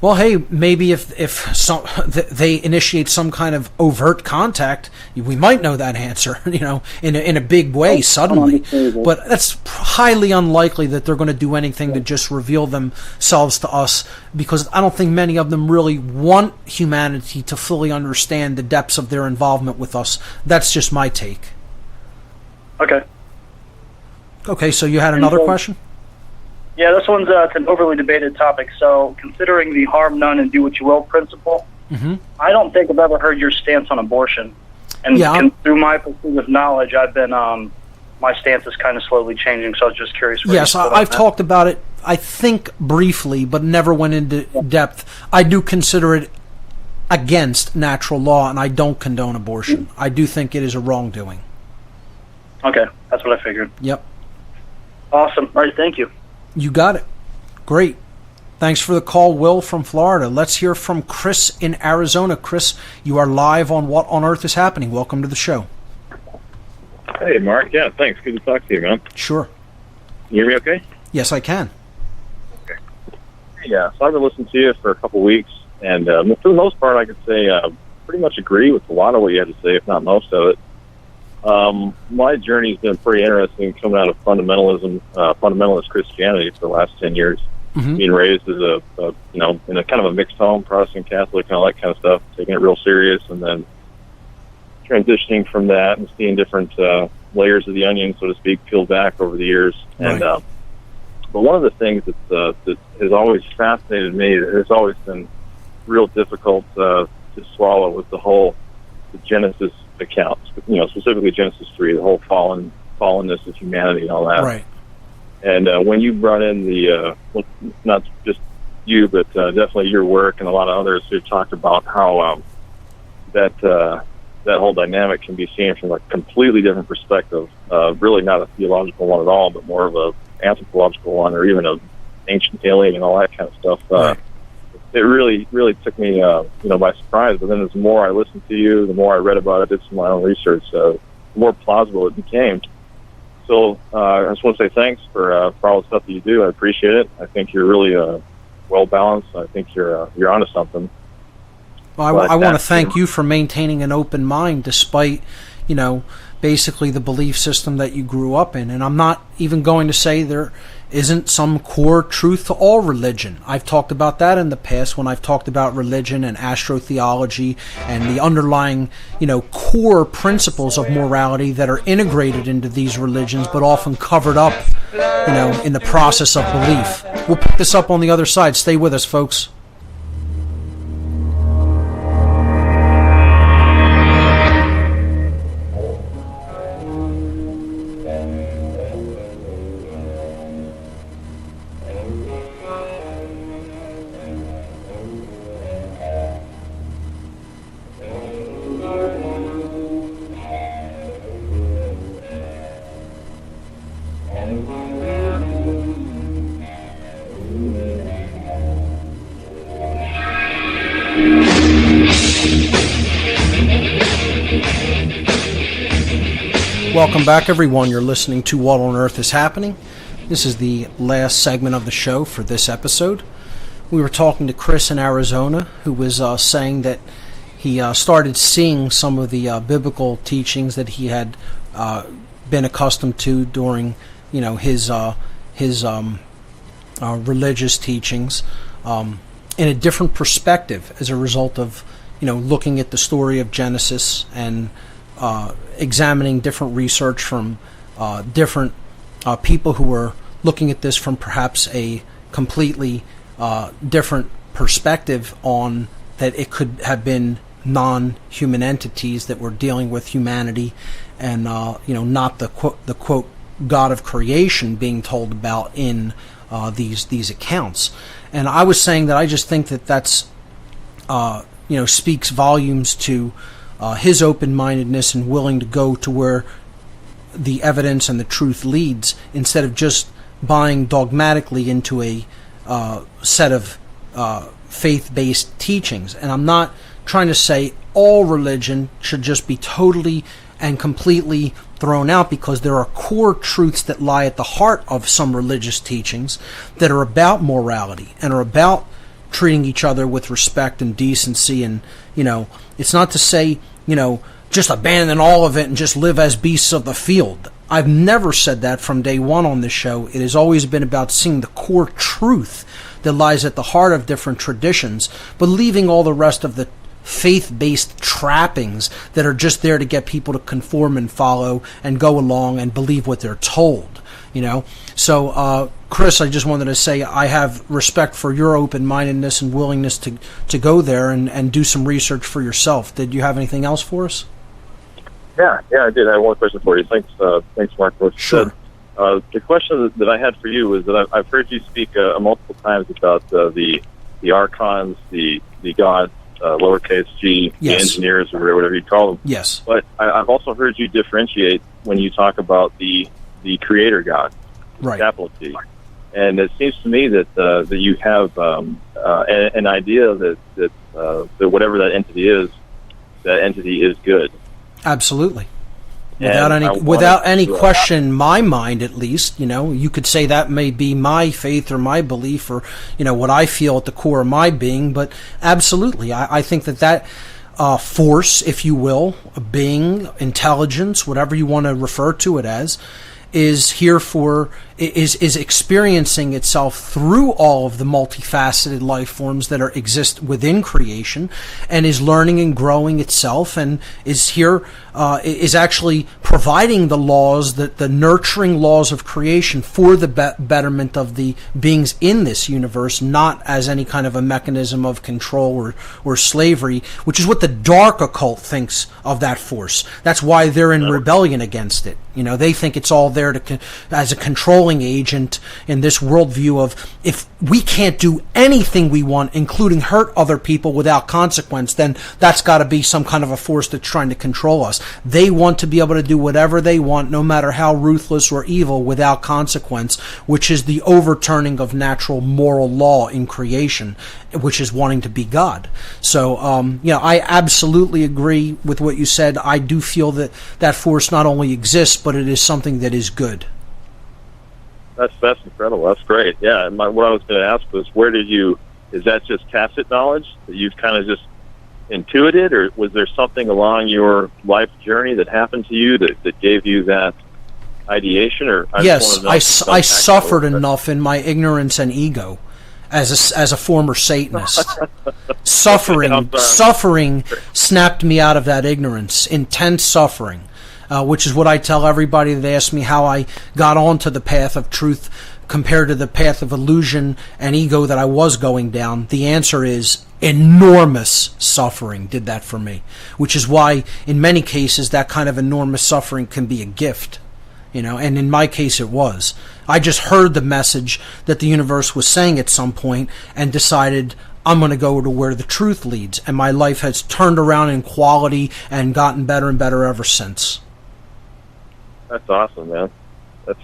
Well, hey, maybe if they initiate some kind of overt contact, we might know that answer, in a big way suddenly. But that's highly unlikely that they're going to do anything to just reveal themselves to us, because I don't think many of them really want humanity to fully understand the depths of their involvement with us. That's just my take. Okay, so you had another question? Yeah, this one's it's an overly debated topic. So, considering the harm none and do what you will principle, I don't think I've ever heard your stance on abortion. And through my pursuit of knowledge, I've been my stance is kind of slowly changing. So I was just curious. Yes, I've talked about it, I think briefly, but never went into depth. I do consider it against natural law, and I don't condone abortion. I do think it is a wrongdoing. Okay, that's what I figured. Yep. Awesome. All right, thank you. You got it. Great. Thanks for the call, Will from Florida. Let's hear from Chris in Arizona. Chris, you are live on What on Earth is Happening. Welcome to the show. Hey, Mark. Yeah, thanks. Good to talk to you, man. Sure. You hear me okay? Yes, I can. Okay. Yeah, so I've been listening to you for a couple weeks, and for the most part, I could say pretty much agree with a lot of what you had to say, if not most of it. My journey's been pretty interesting coming out of fundamentalist Christianity for the last 10 years. Being raised as in a kind of a mixed home, Protestant, Catholic, and all that kind of stuff, taking it real serious, and then transitioning from that and seeing different layers of the onion, so to speak, peeled back over the years. Right. And but one of the things that has always fascinated me, that has always been real difficult to swallow, was the Genesis account, specifically Genesis 3, the whole fallenness of humanity and all that. Right. And when you brought in the, not just you, but definitely your work and a lot of others who talked about how that whole dynamic can be seen from a completely different perspective, really not a theological one at all, but more of a anthropological one, or even an ancient alien and all that kind of stuff. Right. It really, really took me, by surprise. But then, the more I listened to you, the more I read about it, did some of my own research, the more plausible it became. So I just want to say thanks for all the stuff that you do. I appreciate it. I think you're really well balanced. I think you're onto something. Well, I want to thank you for maintaining an open mind despite, basically the belief system that you grew up in. And I'm not even going to say there isn't some core truth to all religion. I've talked about that in the past when I've talked about religion and astrotheology and the underlying, core principles of morality that are integrated into these religions, but often covered up, in the process of belief. We'll pick this up on the other side. Stay with us, folks. Welcome back, everyone. You're listening to What on Earth is Happening. This is the last segment of the show for this episode. We were talking to Chris in Arizona, who was saying that he started seeing some of the biblical teachings that he had been accustomed to during, his religious teachings, in a different perspective as a result of, looking at the story of Genesis and examining different research from different people who were looking at this from perhaps a completely different perspective on that it could have been non-human entities that were dealing with humanity, and not the quote God of creation being told about in these accounts. And I was saying that I just think that that's speaks volumes to his open-mindedness and willing to go to where the evidence and the truth leads, instead of just buying dogmatically into a set of faith-based teachings. And I'm not trying to say all religion should just be totally and completely thrown out, because there are core truths that lie at the heart of some religious teachings that are about morality and are about treating each other with respect and decency. And it's not to say just abandon all of it and just live as beasts of the field. I've never said that from day one on this show. It has always been about seeing the core truth that lies at the heart of different traditions, but leaving all the rest of the faith-based trappings that are just there to get people to conform and follow and go along and believe what they're told. So Chris, I just wanted to say I have respect for your open-mindedness and willingness to go there and do some research for yourself. Did you have anything else for us? Yeah, I did. I have one question for you. Thanks, Mark, for what you said. The question that I had for you was that I've heard you speak multiple times about the archons, the gods, lowercase g, yes, the engineers, or whatever you call them. Yes. But I've also heard you differentiate when you talk about the creator God, right, capital T. And it seems to me that you have an idea that whatever that entity is good. Absolutely. Without any question in my mind, at least, you could say that may be my faith or my belief or, what I feel at the core of my being, but absolutely. I think that force, if you will, a being, intelligence, whatever you want to refer to it as, is here for, is experiencing itself through all of the multifaceted life forms that exist within creation, and is learning and growing itself, and is here, is actually providing the laws, the nurturing laws of creation for the betterment of the beings in this universe, not as any kind of a mechanism of control or slavery, which is what the dark occult thinks of that force. That's why they're in rebellion against it. They think it's all there as a controlling agent in this worldview of, if we can't do anything we want, including hurt other people without consequence, then that's got to be some kind of a force that's trying to control us. They want to be able to do whatever they want, no matter how ruthless or evil, without consequence, which is the overturning of natural moral law in creation, which is wanting to be God. So, I absolutely agree with what you said. I do feel that force not only exists, but it is something that is good. That's incredible. That's great. Yeah. And what I was going to ask was, is that just tacit knowledge that you've kind of just intuited, or was there something along your life journey that happened to you that gave you that ideation? Or yes, I suffered enough in my ignorance and ego as a former Satanist. Suffering snapped me out of that ignorance, intense suffering. Which is what I tell everybody that asks me how I got onto the path of truth compared to the path of illusion and ego that I was going down. The answer is enormous suffering did that for me, which is why in many cases that kind of enormous suffering can be a gift, and in my case it was. I just heard the message that the universe was saying at some point and decided, I'm going to go to where the truth leads, and my life has turned around in quality and gotten better and better ever since. That's awesome, man. That's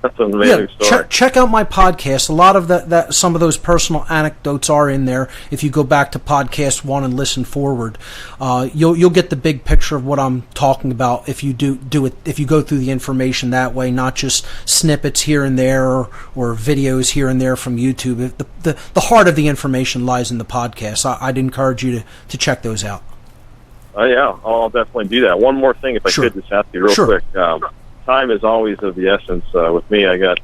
That's an amazing story. Check out my podcast. A lot of some of those personal anecdotes are in there. If you go back to podcast 1 and listen forward, you'll get the big picture of what I'm talking about. If you do it, if you go through the information that way, not just snippets here and there or videos here and there from YouTube. The heart of the information lies in the podcast. I'd encourage you to check those out. Yeah, I'll definitely do that. One more thing, if I could just ask you real quick. Time is always of the essence with me. I got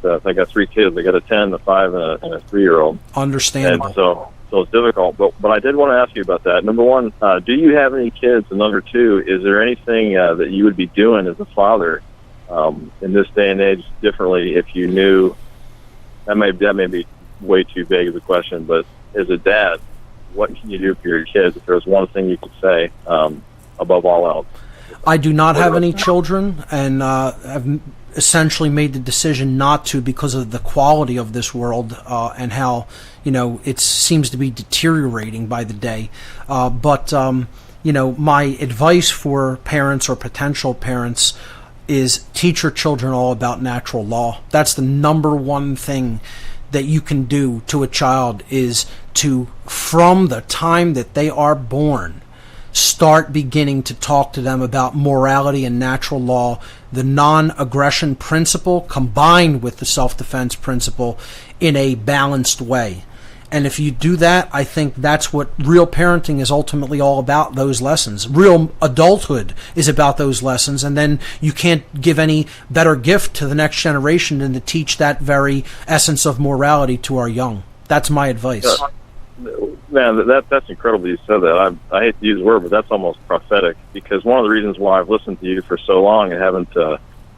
3 kids. I got a 10, a 5, and a 3-year-old. Understandable. And so it's difficult. But I did want to ask you about that. Number one, do you have any kids? And number two, is there anything that you would be doing as a father in this day and age differently if you knew? That may be way too vague of a question, but as a dad, what can you do for your kids if there was one thing you could say above all else? I do not have any children, and have essentially made the decision not to because of the quality of this world and how it seems to be deteriorating by the day. But my advice for parents or potential parents is teach your children all about natural law. That's the number one thing that you can do to a child, is to, from the time that they are born, start beginning to talk to them about morality and natural law, the non-aggression principle combined with the self-defense principle in a balanced way. And if you do that, I think that's what real parenting is ultimately all about, those lessons. Real adulthood is about those lessons, and then you can't give any better gift to the next generation than to teach that very essence of morality to our young. That's my advice. Man, that's incredible you said that. I hate to use the word, but that's almost prophetic, because one of the reasons why I've listened to you for so long and haven't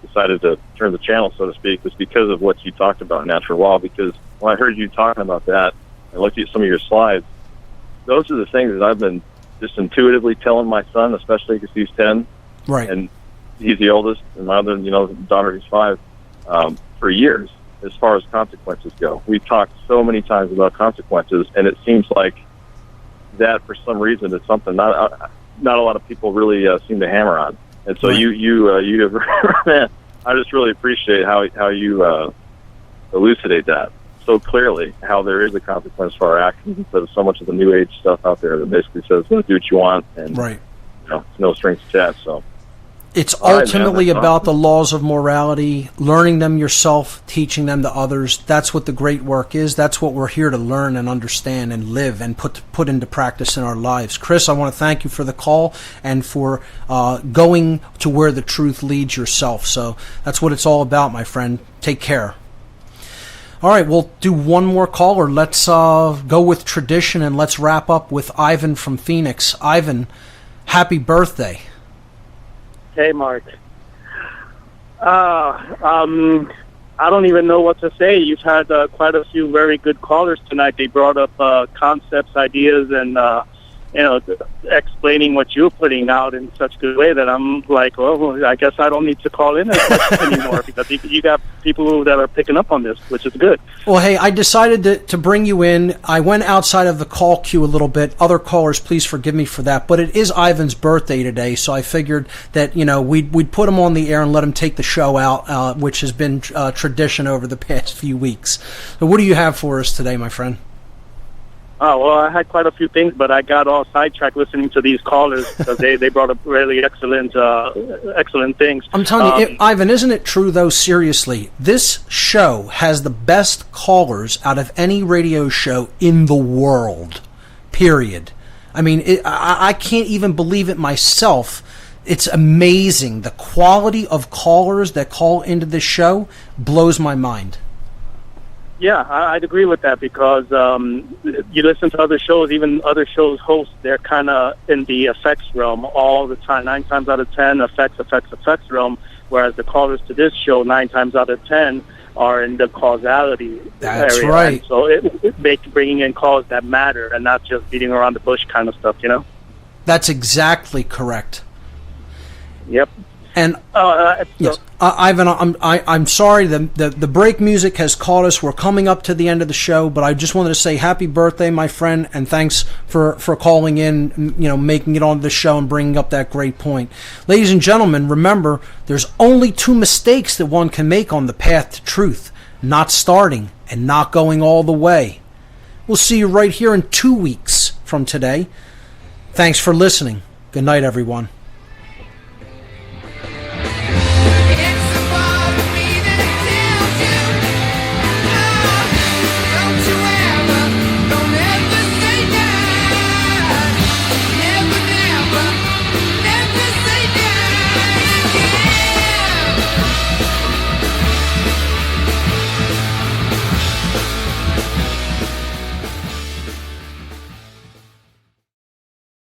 decided to turn the channel, so to speak, was because of what you talked about, natural law. Because when I heard you talking about that and looked at some of your slides, those are the things that I've been just intuitively telling my son, especially because he's 10, right, and he's the oldest, and my other, daughter is 5, for years. As far as consequences go, we've talked so many times about consequences, and it seems like that for some reason is something not a lot of people really seem to hammer on. And so you have, man, I just really appreciate how you elucidate that so clearly, how there is a consequence for our actions instead of so much of the new age stuff out there that basically says, do what you want, and no strings attached. So it's ultimately about the laws of morality, learning them yourself, teaching them to others. That's what the great work is. That's what we're here to learn and understand and live and put into practice in our lives. Chris, I want to thank you for the call and for going to where the truth leads yourself. So that's what it's all about, my friend. Take care. All right, we'll do one more caller. Let's go with tradition, and let's wrap up with Ivan from Phoenix. Ivan, happy birthday. Hey, Mark. I don't even know what to say. You've had quite a few very good callers tonight. They brought up concepts, ideas, and explaining what you're putting out in such a good way that I'm like, well, I guess I don't need to call in as much anymore, because you got people that are picking up on this, which is good. Well, hey, I decided to bring you in. I went outside of the call queue a little bit. Other callers, please forgive me for that. But it is Ivan's birthday today, so I figured that we'd put him on the air and let him take the show out, which has been tradition over the past few weeks. So what do you have for us today, my friend? Oh, well, I had quite a few things, but I got all sidetracked listening to these callers because they brought up really excellent things. I'm telling you, Ivan, isn't it true, though, seriously? This show has the best callers out of any radio show in the world, period. I mean, I can't even believe it myself. It's amazing. The quality of callers that call into this show blows my mind. Yeah, I'd agree with that, because you listen to other shows, even other shows hosts, they're kind of in the effects realm all the time. 9 times out of 10, effects realm, whereas the callers to this show, 9 times out of 10, are in the causality area. That's right. And so it makes bringing in calls that matter and not just beating around the bush kind of stuff, That's exactly correct. Yep. And yes, Ivan, I'm sorry. The break music has caught us. We're coming up to the end of the show, but I just wanted to say happy birthday, my friend, and thanks for calling in. Making it on the show and bringing up that great point. Ladies and gentlemen, remember, there's only 2 mistakes that one can make on the path to truth: not starting and not going all the way. We'll see you right here in 2 weeks from today. Thanks for listening. Good night, everyone.